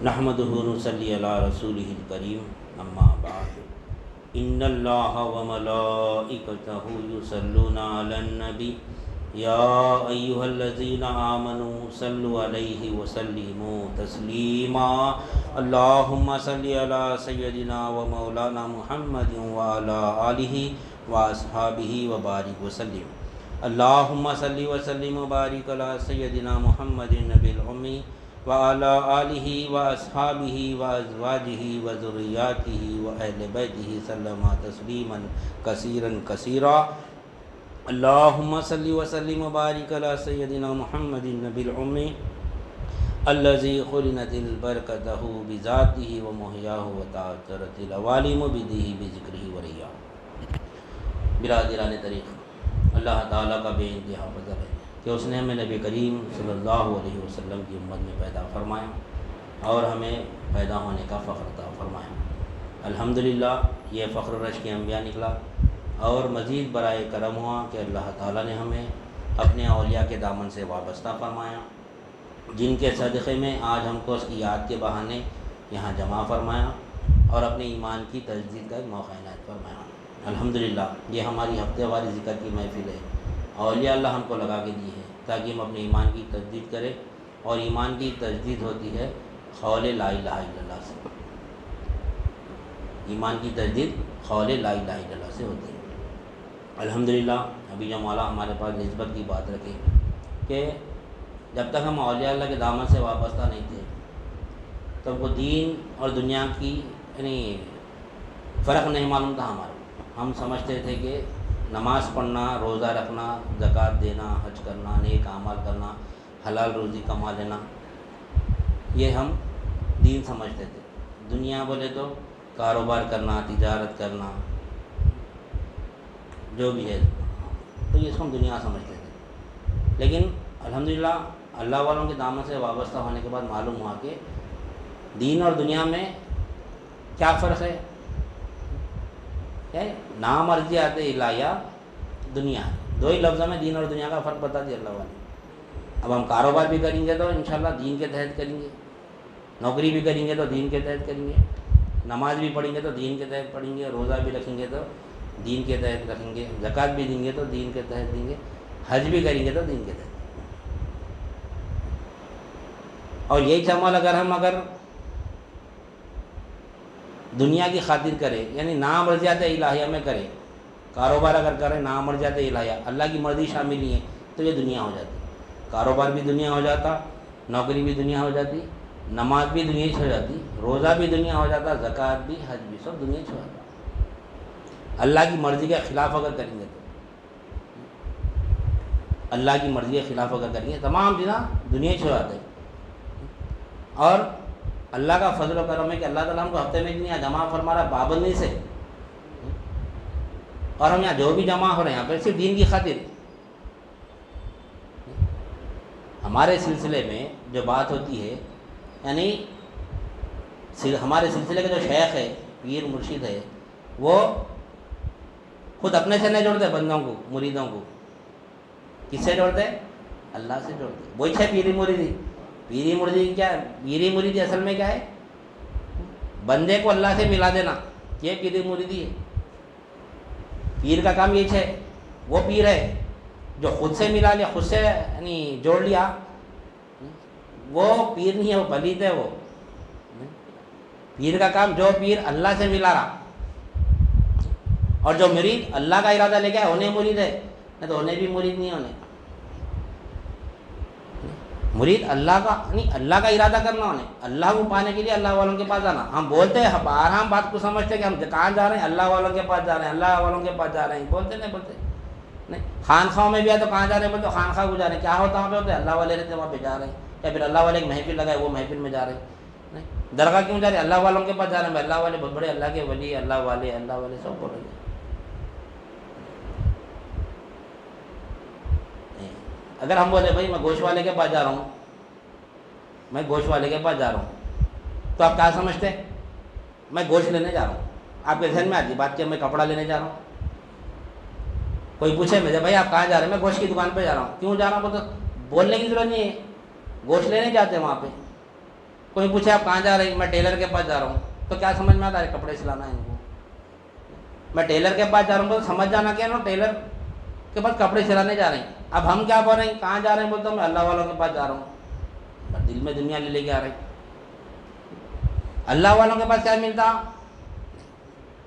نحمدہ ونصلی علی رسولہ الکریم اما بعد ان اللہ وملائکتہ یصلون علی النبی یا ایہا الذین آمنوا صلوا علیہ وسلموا تسلیما اللہم صلی علی سیدنا و مولانا محمد وعلی آلہ واصحابہ وبارک وسلم اللہم صلی وسلم وبارک علی سیدنا محمد النبی الامی وعلى آلہ واصحابہ وازواجہ وذریاتہ واہل بیتہ سلم تسلیما کثیرا کثیرا اللہم صلی وسلم وبارک علی سیدنا محمد النبی الامی الذی قرنت البرکتہ بذاتہ ومحیاہ وتعطرت العوالم بدہ بذکرہ وریا۔ برادران طریق، اللہ تعالیٰ کا بے انتہا فضل ہے کہ اس نے ہمیں نبی کریم صلی اللہ علیہ وسلم کی امت میں پیدا فرمایا اور ہمیں پیدا ہونے کا فخر عطا فرمایا۔ الحمدللہ یہ فخر رش کے انبیاء نکلا اور مزید برائے کرم ہوا کہ اللہ تعالیٰ نے ہمیں اپنے اولیاء کے دامن سے وابستہ فرمایا، جن کے صدقے میں آج ہم کو اس کی یاد کے بہانے یہاں جمع فرمایا اور اپنے ایمان کی تجدید کا ایک موقع عنایت فرمایا۔ الحمدللہ یہ ہماری ہفتے واری ذکر کی محفل ہے۔ اولیاء اللہ ہم کو لگا کے دی ہے تاکہ ہم اپنے ایمان کی تجدید کریں، اور ایمان کی تجدید ہوتی ہے قول لا الہ الا اللہ سے۔ ایمان کی تجدید قول لا الہ الا اللہ سے ہوتی ہے۔ الحمدللہ ابھی جو مولا ہمارے پاس نسبت کی بات رکھے کہ جب تک ہم اولیاء اللہ کے دامن سے وابستہ نہیں تھے تو ہم کو دین اور دنیا کی یعنی فرق نہیں معلوم تھا ہمارا۔ ہم سمجھتے تھے کہ نماز پڑھنا، روزہ رکھنا، زکوٰۃ دینا، حج کرنا، نیک اعمال کرنا، حلال روزی کما لینا، یہ ہم دین سمجھتے تھے۔ دنیا بولے تو کاروبار کرنا، تجارت کرنا، جو بھی ہے تو یہ اس کو ہم دنیا سمجھتے تھے۔ لیکن الحمدللہ اللہ والوں کے دامن سے وابستہ ہونے کے بعد معلوم ہوا کہ دین اور دنیا میں کیا فرق ہے۔ نامرضیات الہیہ دنیا ہے، دو ہی لفظوں میں دین اور دنیا کا فرق بتا دیا اللہ والے۔ اب ہم کاروبار بھی کریں گے تو انشاءاللہ دین کے تحت کریں گے، نوکری بھی کریں گے تو دین کے تحت کریں گے، نماز بھی پڑھیں گے تو دین کے تحت پڑھیں گے، روزہ بھی رکھیں گے تو دین کے تحت رکھیں گے، زکوٰۃ بھی دیں گے تو دین کے تحت دیں گے، حج بھی کریں گے تو دین کے تحت۔ اور یہی عمل اگر دنیا کی خاطر کرے، یعنی نامرضیات الہیہ میں کرے، کاروبار اگر کرے نامرضیات الہیہ، اللہ کی مرضی شامل نہیں ہے، تو یہ دنیا ہو جاتی۔ کاروبار بھی دنیا ہو جاتا، نوکری بھی دنیا ہو جاتی، نماز بھی دنیا ہو جاتی، روزہ بھی دنیا ہو جاتا، زکوٰۃ بھی، حج بھی، سب دنیا ہو جاتا۔ اللہ کی مرضی کے خلاف اگر کریں گے تو، اللہ کی مرضی کے خلاف اگر کریں گے تمام چیزاں دنیا ہو جاتے ہیں۔ اور اللہ کا فضل و کرم ہے کہ اللہ تعالیٰ ہم کو ہفتے میں یہاں جمع فرما رہا پابندی سے، اور ہم یہاں جو بھی جمع ہو رہے ہیں یہاں پہ صرف دین کی خاطر۔ ہمارے سلسلے میں جو بات ہوتی ہے، یعنی ہمارے سلسلے کے جو شیخ ہے، پیر مرشد ہے، وہ خود اپنے سے نہیں جوڑتے بندوں کو، مریدوں کو۔ کس سے جوڑتے؟ اللہ سے جوڑتے۔ وہی ہے پیری مریدی۔ پیری مریدی کیا ہے؟ پیری مریدی اصل میں کیا ہے؟ بندے کو اللہ سے ملا دینا، یہ پیری مریدی ہے۔ پیر کا کام یہ ہے، وہ پیر ہے جو خود سے ملا لیا، خود سے یعنی جوڑ لیا، وہ پیر نہیں ہے، وہ پلید ہے۔ وہ پیر کا کام جو پیر اللہ سے ملا رہا، اور جو مرید اللہ کا ارادہ لے کے آئے انہیں مرید ہے، نہیں تو انہیں بھی مرید نہیں ہونے۔ مرید اللہ کا، نہیں اللہ کا ارادہ کرنا انہیں، اللہ کو پانے کے لیے اللہ والوں کے پاس جانا۔ ہم بولتے ہیں بارہ ہم بات کو سمجھتے ہیں کہ ہم کہاں جا رہے ہیں، اللہ والوں کے پاس جا رہے ہیں، اللہ والوں کے پاس جا رہے ہیں، بولتے نہیں۔ خانخواہوں میں بھی ہے تو کہاں جا رہے ہیں بولتے خانخواہ کو جا رہے ہیں، کیا ہوتا وہاں پہ ہوتے اللہ والے رہتے وہاں پہ جا رہے ہیں، یا پھر اللہ والے ایک محفل لگائے وہ محفل میں جا رہے ہیں۔ درگاہ کیوں جا رہے ہیں؟ اللہ والوں کے پاس جا رہے ہیں، اللہ والے بہت بڑے اللہ کے ولی، اللہ والے سب بول رہے ہیں۔ اگر ہم بولے بھائی میں گوشت والے کے پاس جا رہا ہوں، میں گوشت والے کے پاس جا رہا ہوں، تو آپ کیا سمجھتے ہیں؟ میں گوشت لینے جا رہا ہوں۔ آپ کے ذہن میں آتی بات کہ میں کپڑا لینے جا رہا ہوں۔ کوئی پوچھے مجھے بھائی آپ کہاں جا رہے ہیں؟ میں گوشت کی دکان پہ جا رہا ہوں۔ کیوں جا رہا ہوں؟ تو بولنے کی ضرورت نہیں ہے، گوشت لینے جاتے ہیں وہاں پہ۔ کوئی پوچھے آپ کہاں جا رہے ہیں؟ میں ٹیلر کے پاس جا رہا ہوں. تو کیا سمجھ میں آتا ہے؟ کپڑے سلانا ہے ان کو. میں ٹیلر کے پاس جا رہا ہوں تو سمجھ جانا کیا نا ٹیلر کے پاس کپڑے سلانے جا رہے ہیں. اب ہم کیا بول رہے ہیں؟ کہاں جا رہے ہیں؟ بولتے میں اللہ والوں کے پاس جا رہا ہوں. دل میں دنیا لے کے آ رہے ہیں. اللہ والوں کے پاس کیا ملتا؟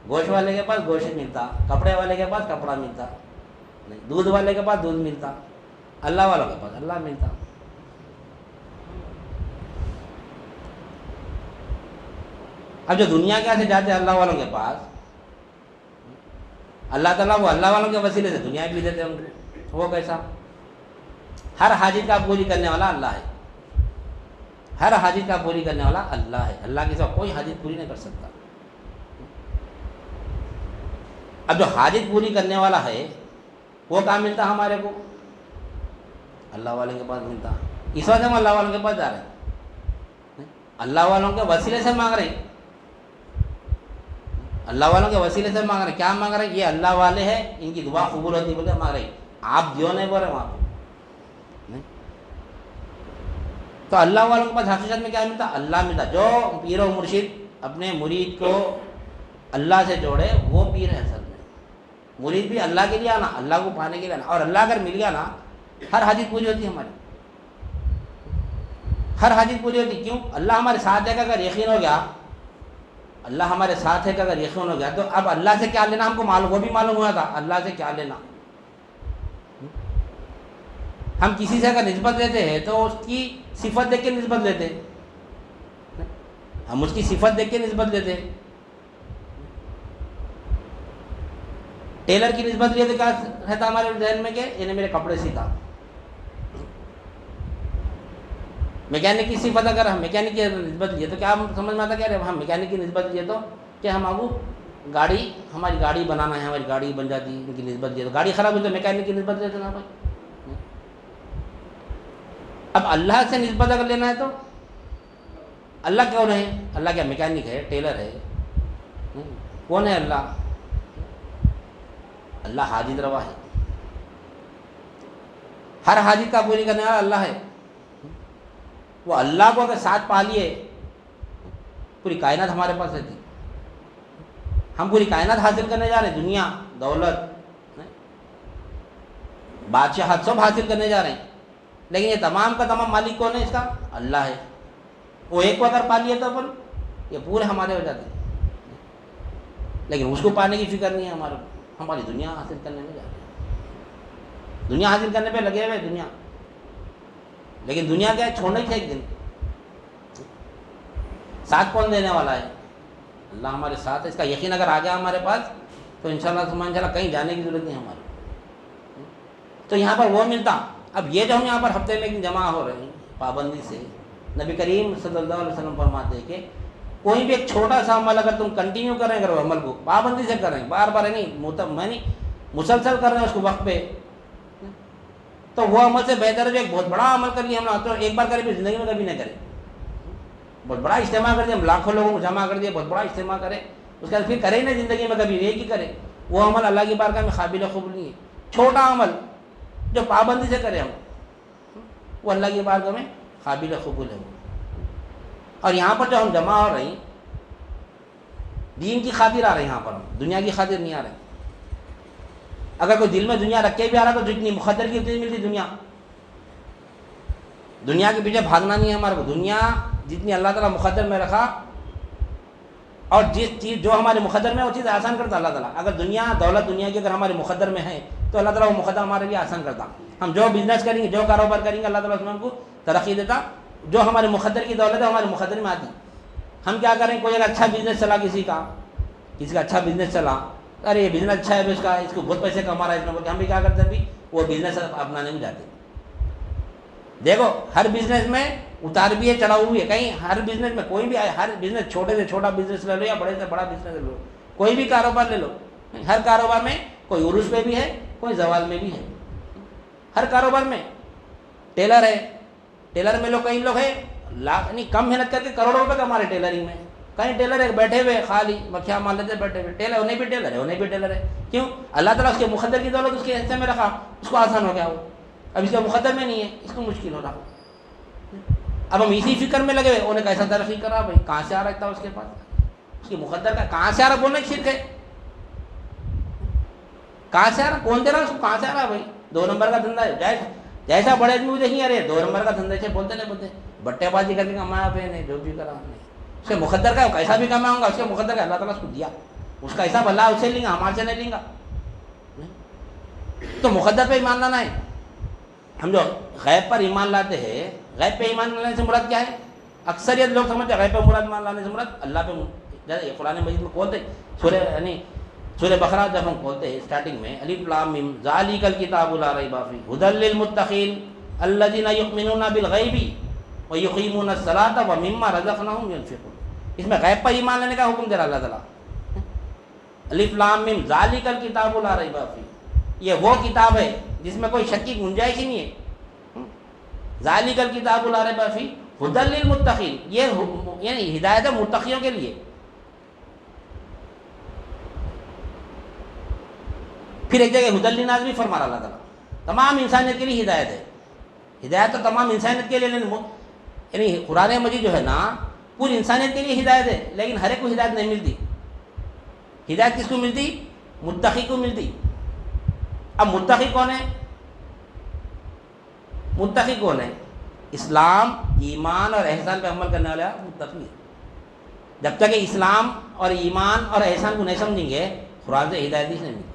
گوشت والے کے پاس گوشت ملتا, کپڑے والے کے پاس کپڑا ملتا, دودھ والے کے پاس دودھ ملتا. اللہ والوں کے پاس اللہ ملتا. اب جو دنیا کے سے جاتے ہیں اللہ والوں کے پاس, اللہ تعالیٰ وہ اللہ والوں کے وسیلے سے دنیا بھی دیتے ہیں ان کو. وہ کیسا؟ ہر حاجت کا پوری کرنے والا اللہ ہے. ہر حاجت کا پوری کرنے والا اللہ ہے. اللہ کے سوا کوئی حاجت پوری نہیں کر سکتا. اب جو حاجت پوری کرنے والا ہے وہ کہاں ملتا ہمارے کو؟ اللہ والوں کے پاس ملتا. اس وجہ سے ہم اللہ والوں کے پاس جا رہے ہیں. اللہ والوں کے وسیلے سے مانگ رہے ہیں. اللہ والوں کے وسیلے سے مانگ رہے ہیں. کیا مانگ رہے ہیں؟ یہ اللہ والے ہیں, ان کی دعا قبول ہوتی بول کے مانگ رہے ہیں. آپ جو نہیں بول رہے وہاں پہ. تو اللہ والوں کے پاس حقیقت میں کیا ملتا؟ اللہ ملتا. جو پیر و مرشد اپنے مرید کو اللہ سے جوڑے وہ پیر ہے. اصل میں مرید بھی اللہ کے لیے آنا, اللہ کو پانے کے لیے آنا. اور اللہ اگر مل گیا نا ہر حاجت پوری ہوتی ہے ہماری. ہر حاجت پوری ہوتی. کیوں؟ اللہ ہمارے ساتھ ہے کہ اگر یقین ہو گیا, اللہ ہمارے ساتھ ہے کہ اگر یقین ہو گیا تو اب اللہ سے کیا لینا ہم کو معلوم, وہ بھی معلوم ہوا تھا اللہ سے کیا لینا. ہم کسی سے اگر نسبت لیتے ہیں تو اس کی صفت دیکھ کے نسبت لیتے ہیں. ہم اس کی صفت دیکھ کے نسبت لیتے ہیں. ٹیلر کی نسبت لیے تو کیا رہتا ہمارے ذہن میں کہ انہیں میرے کپڑے سیتا. میکینک کی صفت اگر ہم میکینک کی نسبت لیے تو کیا سمجھ میں آتا کیا ہم میکینک کی نسبت لیے تو کہ ہم آگو گاڑی, ہماری گاڑی بنانا ہے, ہماری گاڑی بن جاتی. ان کی نسبت لیے تو گاڑی خراب ہوئی تو میکینک کی نسبت لیتے نا بھائی. اب اللہ سے نسبت اگر لینا ہے تو اللہ کیوں نہیں؟ اللہ کیا میکینک ہے, ٹیلر ہے؟ کون ہے اللہ؟ اللہ حاجت روا ہے. ہر حاجت کا پوری کرنے والا اللہ ہے. وہ اللہ کو اگر ساتھ پا لیے پوری کائنات ہمارے پاس رہتی. ہم پوری کائنات حاصل کرنے جا رہے ہیں, دنیا, دولت, بادشاہت سب حاصل کرنے جا رہے ہیں. لیکن یہ تمام کا تمام مالک کون ہے؟ اس کا اللہ ہے. وہ ایک کو اگر پا لیے تو اپن یہ پورے ہمارے ہو جاتے ہیں. لیکن اس کو پانے کی فکر نہیں ہے ہمارے کو. ہماری دنیا حاصل کرنے میں جا رہے ہیں. دنیا حاصل کرنے پہ لگے ہوئے دنیا. لیکن دنیا کیا ہے؟ چھوڑنا ہی تھا ایک دن. ساتھ کون دینے والا ہے؟ اللہ ہمارے ساتھ ہے. اس کا یقین اگر آ گیا ہمارے پاس تو انشاءاللہ کہیں جانے کی ضرورت نہیں ہماری. تو یہاں پر وہ ملتا. اب یہ جو ہم یہاں پر ہفتے میں جمع ہو رہے ہیں پابندی سے, نبی کریم صلی اللہ علیہ وسلم فرماتے ہیں کہ کوئی بھی ایک چھوٹا سا عمل اگر تم کنٹینیو کر رہے ہیں, کرو عمل کو پابندی سے کر رہے ہیں, بار بار نہیں مسلسل کر رہے ہیں اس کو وقت پہ, تو وہ عمل سے بہتر ہے جو ایک بہت بڑا عمل کر لیا ہم نے, تو ایک بار کرے بھی زندگی میں کبھی نہ کرے. بہت بڑا اجتماع کر دیا, ہم لاکھوں لوگوں کو جمع کر دیا, بہت بڑا اجتماع کرے, اس کے بعد پھر کرے ہی نہیں زندگی میں کبھی, ایک ہی کرے. وہ عمل اللہ کی بارگاہ میں قابل قبول نہیں ہے. چھوٹا عمل جو پابندی سے کرے ہم, وہ اللہ کی بارگاہ میں قابل قبول ہے. اور یہاں پر جو ہم جمع ہو رہے ہیں دین کی خاطر آ رہے ہیں, یہاں پر ہم دنیا کی خاطر نہیں آ رہے. اگر کوئی دل میں دنیا رکھ کے بھی آ رہا تو جتنی مقدر کی اتنی ملتی دنیا. دنیا کے پیچھے بھاگنا نہیں ہے ہمارے کو. دنیا جتنی اللہ تعالیٰ مقدر میں رکھا, اور جس چیز جو ہمارے مقدر میں وہ چیز آسان کرتا اللہ تعالیٰ. اگر دنیا دولت دنیا کی اگر ہمارے مقدر میں ہے تو اللہ تعالیٰ وہ مقدر ہمارے لیے آسان کرتا. ہم جو بزنس کریں گے, جو کاروبار کریں گے, اللہ تعالیٰ اس میں ہم کو ترقی دیتا. جو ہمارے مقدر کی دولت ہے ہمارے مقدر میں آتی. ہم کیا کریں, کوئی اگر اچھا بزنس چلا کسی کا اچھا بزنس چلا, ارے یہ بزنس اچھا ہے, اس کا اس کو بہت پیسے کما رہا ہے اس میں, بول کے ہم بھی کیا کرتے ہیں ابھی وہ بزنس اپنانے میں جاتے. دیکھو ہر بزنس میں اتار بھی ہے, چڑھاؤ بھی ہے. کہیں ہر بزنس میں کوئی بھی آئے, ہر بزنس چھوٹے سے چھوٹا بزنس لے لو یا بڑے سے بڑا بزنس لے لو, کوئی بھی کاروبار لے لو, ہر کاروبار میں کوئی عروج پہ بھی ہے, کوئی زوال میں بھی ہے. ہر کاروبار میں ٹیلر ہے, ٹیلر میں کئی لوگ ہیں لاکھ نہیں کم محنت کر کے کروڑوں روپے کما رہے ٹیلرنگ میں. کہیں ٹیلر ہے بیٹھے ہوئے خالی مکھیاں مان لیتے بیٹھے ہوئے. ٹیلر انہیں بھی ٹیلر ہے, انہیں بھی ٹیلر ہے. کیوں؟ اللہ تعالیٰ اس کے مقدر کی دولت اس کے حصے میں رکھا, اس کو آسان ہو گیا. وہ اب اس کے مقدر میں نہیں ہے, اس کو مشکل ہو رہا. اب ہم اسی فکر میں لگے ہوئے انہیں کیسا ترقی کرا بھائی، کہاں سے آ رہا تھا اس کے پاس، اس کی مقدر کا کہاں سے آ رہا، بولنا شرک ہے، کہاں سے آ رہا، کون دے رہا اس کو، کہاں سے آ رہا بھائی، 2 نمبر کا دھندا ہے، جیسا بڑے آدمی نہیں ارے 2 نمبر کا دھندا سے بولتے نہیں بولتے، بٹے بازی کر کے کمایا پہ نہیں، جو بھی کرا نہیں، اس کے مقدر کا کیسا بھی کماؤں گا، اس کے مقدر کا اللہ تعالیٰ اس کو دیا، اس کا حساب اللہ اسے لیں گا، ہمارے سے نہیں لیں گا. تو مقدر پہ ایمان لانا ہے. ہم جو غیب پر ایمان لاتے ہیں، غیب پہ ایمان لانے سے مراد کیا ہے؟ اکثریت لوگ سمجھتے ہیں غیب پہ مراد ایمان لانے سے مراد اللہ پہ. جیسے قرآن مجید میں کھولتے سورہ بقرہ جب ہم کھولتے ہیں اسٹارٹنگ میں الف لام میم ذالک الکتاب لا ریب فیہ ھدی للمتقین الذین یؤمنون بالغیب ویقیمون الصلاۃ ومما رزقناہم ینفقون. اس میں غیب پر ایمان لانے کا حکم دے رہا اللہ تعالیٰ. الف لام میم ذالک الکتاب لا ریب فیہ، یہ وہ کتاب ہے جس میں کوئی شک کی گنجائش ہی نہیں ہے. ذالک الکتاب لا ریب فیہ ھدی للمتقین، یہ یعنی ہدایت ہے متقیوں کے لیے. پھر ایک جگہ ھدی للناس بھی فرما رہا اللہ تعالیٰ، تمام انسانیت کے لیے ہدایت ہے. ہدایت تو تمام انسانیت کے لیے، یعنی قرآن مجید جو ہے نا پوری انسانیت کے لیے ہدایت ہے، لیکن ہر ایک کو ہدایت نہیں ملتی. ہدایت کس کو ملتی؟ متقی کو ملتی. اب متقی کون ہے؟ متقی کون ہے؟ اسلام، ایمان اور احسان پہ عمل کرنے والا متقی ہے. جب تک کہ اسلام اور ایمان اور احسان کو نہیں سمجھیں گے قرآن سے ہدایت نہیں ملتی.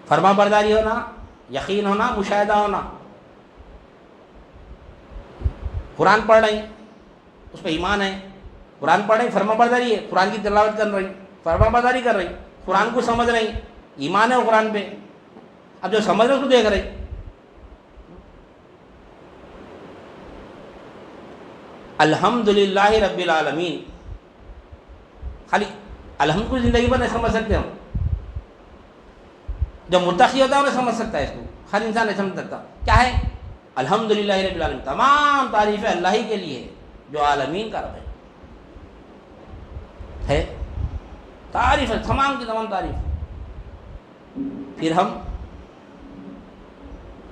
فرما برداری ہونا، یقین ہونا، مشاہدہ ہونا. قرآن پڑھ رہی اس پہ ایمان ہے، قرآن پڑھ رہی فرما برداری ہے، قرآن کی تلاوت کر رہی، فرما برداری کر رہی، قرآن کو سمجھ رہی، ایمان ہے وہ قرآن پہ. اب جو سمجھ رہے اس کو دیکھ رہی. الحمدللہ رب العالمین، خالی الحمد کو زندگی پر نہیں سمجھ سکتے ہم. جو متقی ہوتا ہے انہیں سمجھ سکتا ہے اس کو، ہر انسان نہیں سمجھ سکتا. کیا ہے؟ الحمدللہ رب العالمین، تمام تعریفیں اللہ ہی کے لیے جو عالمین کا رب ہے. تعریف ہے، تمام کی تمام تعریف. پھر ہم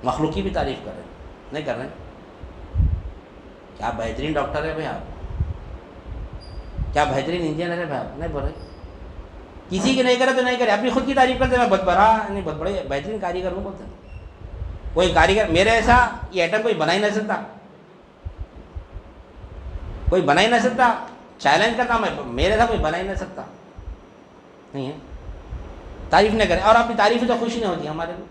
مخلوق کی بھی تعریف کر رہے ہیں، نہیں کر رہے ہیں؟ کیا بہترین ڈاکٹر ہے بھائی آپ، کیا بہترین انجینئر ہے بھائی آپ، نہیں بول رہے. کسی کی نہیں کرے تو نہیں کرے، اپنی خود کی تعریف کرتے میں بہت بڑا نہیں، بہت بڑے بہترین کاریگر ہوں بولتے ہیں. کوئی کاریگر میرے ایسا یہ ایٹم کوئی بنا ہی نہیں سکتا، کوئی بنا ہی نہیں سکتا. چیلنج کرتا میں، میرے ایسا کوئی بنا ہی نہیں سکتا. نہیں ہے، تعریف نہیں کرے. اور اپنی تعریف تو خوشی نہیں ہوتی ہمارے کو.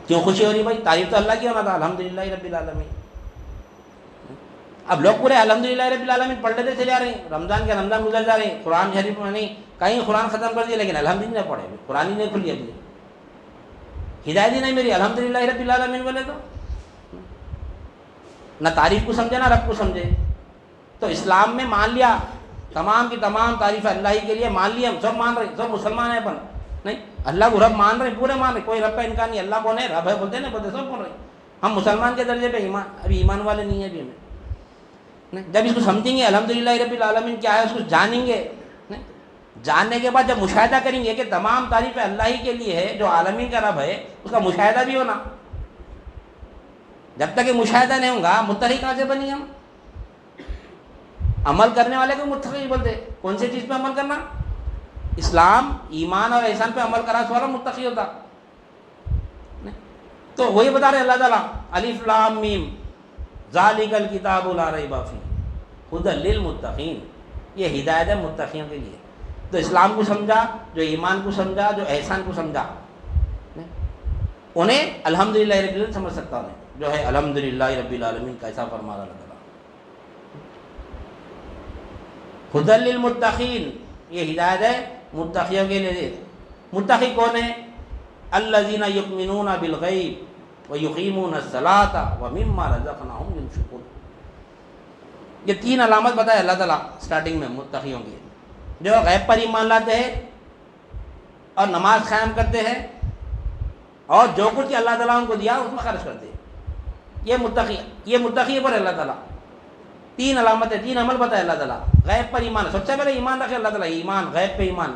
کیوں خوشی ہو رہی بھائی؟ تعریف تو اللہ کی ہونا تھا، الحمدللہ رب العالمین. اب لوگ پورے الحمدللہ رب العالمین پڑھ لیتے چلے جا رہے ہیں، رمضان کے رمضان گزر جا رہے ہیں، قرآن شریف میں نہیں کہیں قرآن ختم کر دیا لیکن الحمدللہ پڑھے، قرآن ہی نہیں کھلی ابھی، ہدایت ہی نہیں میری الحمدللہ رب العالمین بولے تو. نہ تعریف کو سمجھے نہ رب کو سمجھے. تو اسلام میں مان لیا تمام کی تمام تعریف اللہ ہی کے لیے، مان لیا، ہم سب مان رہے، سب مسلمان ہیں. اپن نہیں اللہ کو رب مان رہے، پورے مان رہے، کوئی رب کا انکار نہیں. اللہ کون ہے؟ رب ہے بولتے نا، بولتے سب بول رہے. ہم مسلمان کے درجے پہ ایمان، ابھی ایمان والے نہیں ہیں ابھی ہمیں. جب اس کو سمجھیں گے الحمدللہ رب العالمین کیا ہے، اس کو جانیں گے، جاننے کے بعد جب مشاہدہ کریں گے کہ تمام تعریفیں اللہ ہی کے لیے ہے جو عالمین کا رب ہے، اس کا مشاہدہ بھی ہونا. جب تک کہ مشاہدہ نہیں ہوگا متقی کہاں سے بنی ہم؟ عمل کرنے والے کو متقی بولتے. کون سی چیز پہ عمل کرنا؟ اسلام، ایمان اور احسان پہ عمل کرا سوال متقی ہوتا. تو وہی بتا رہے اللہ تعالیٰ، الف لام میم ذالک الکتاب لا ریب فیہ ھدی للمتقین، یہ ہدایت ہے متقیوں کے لیے. تو اسلام کو سمجھا، جو ایمان کو سمجھا، جو احسان کو سمجھا، انہیں الحمدللہ رب العالمین سمجھ سکتا. انہیں جو ہے الحمدللہ رب العالمین کیسا فرما رہا اللہ تعالیٰ. ھدی للمتقین، یہ ہدایت ہے متقیوں کے لیے. متقی کون ہے؟ الذین یؤمنون بالغیب ویقیمون الصلاۃ ومما رزقناہم ینفقون. یہ 3 علامت بتائے اللہ تعالیٰ اسٹارٹنگ میں متقیوں کی، جو غیب پر ایمان لاتے ہیں اور نماز قائم کرتے ہیں اور جو کچھ اللہ تعالیٰ ان کو دیا اس میں خرچ کرتے ہیں. یہ متقی پر اللہ تعالیٰ 3 علامتیں، 3 عمل بتائے اللہ تعالیٰ. غیب پر ایمان، سب سے پہلے ایمان رکھے اللہ تعالیٰ، ایمان، غیب پہ ایمان.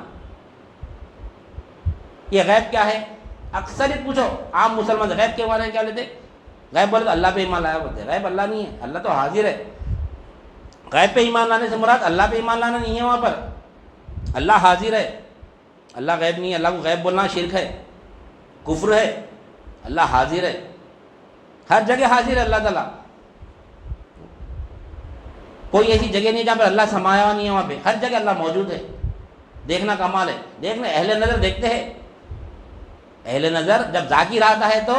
یہ غیب کیا ہے؟ اکثریت پوچھو عام مسلمان غیب کے بارے میں کیا لیتے؟ غیب بولے تو اللہ پہ ایمان لایا بولتے. غیب اللہ نہیں ہے, اللہ تو حاضر ہے. غیب پہ ایمان لانے سے مراد اللہ پہ ایمان لانا نہیں ہے. وہاں پر اللہ حاضر ہے, اللہ غیب نہیں ہے. اللہ کو غیب بولنا شرک ہے, کفر ہے. اللہ حاضر ہے, ہر جگہ حاضر ہے اللہ تعالیٰ. کوئی ایسی جگہ نہیں جہاں پر اللہ سمایا ہوا نہیں ہے. وہاں پہ ہر جگہ اللہ موجود ہے. دیکھنا کمال ہے. دیکھنا اہل نظر دیکھتے ہیں. اہل نظر جب ذاکر آتا ہے تو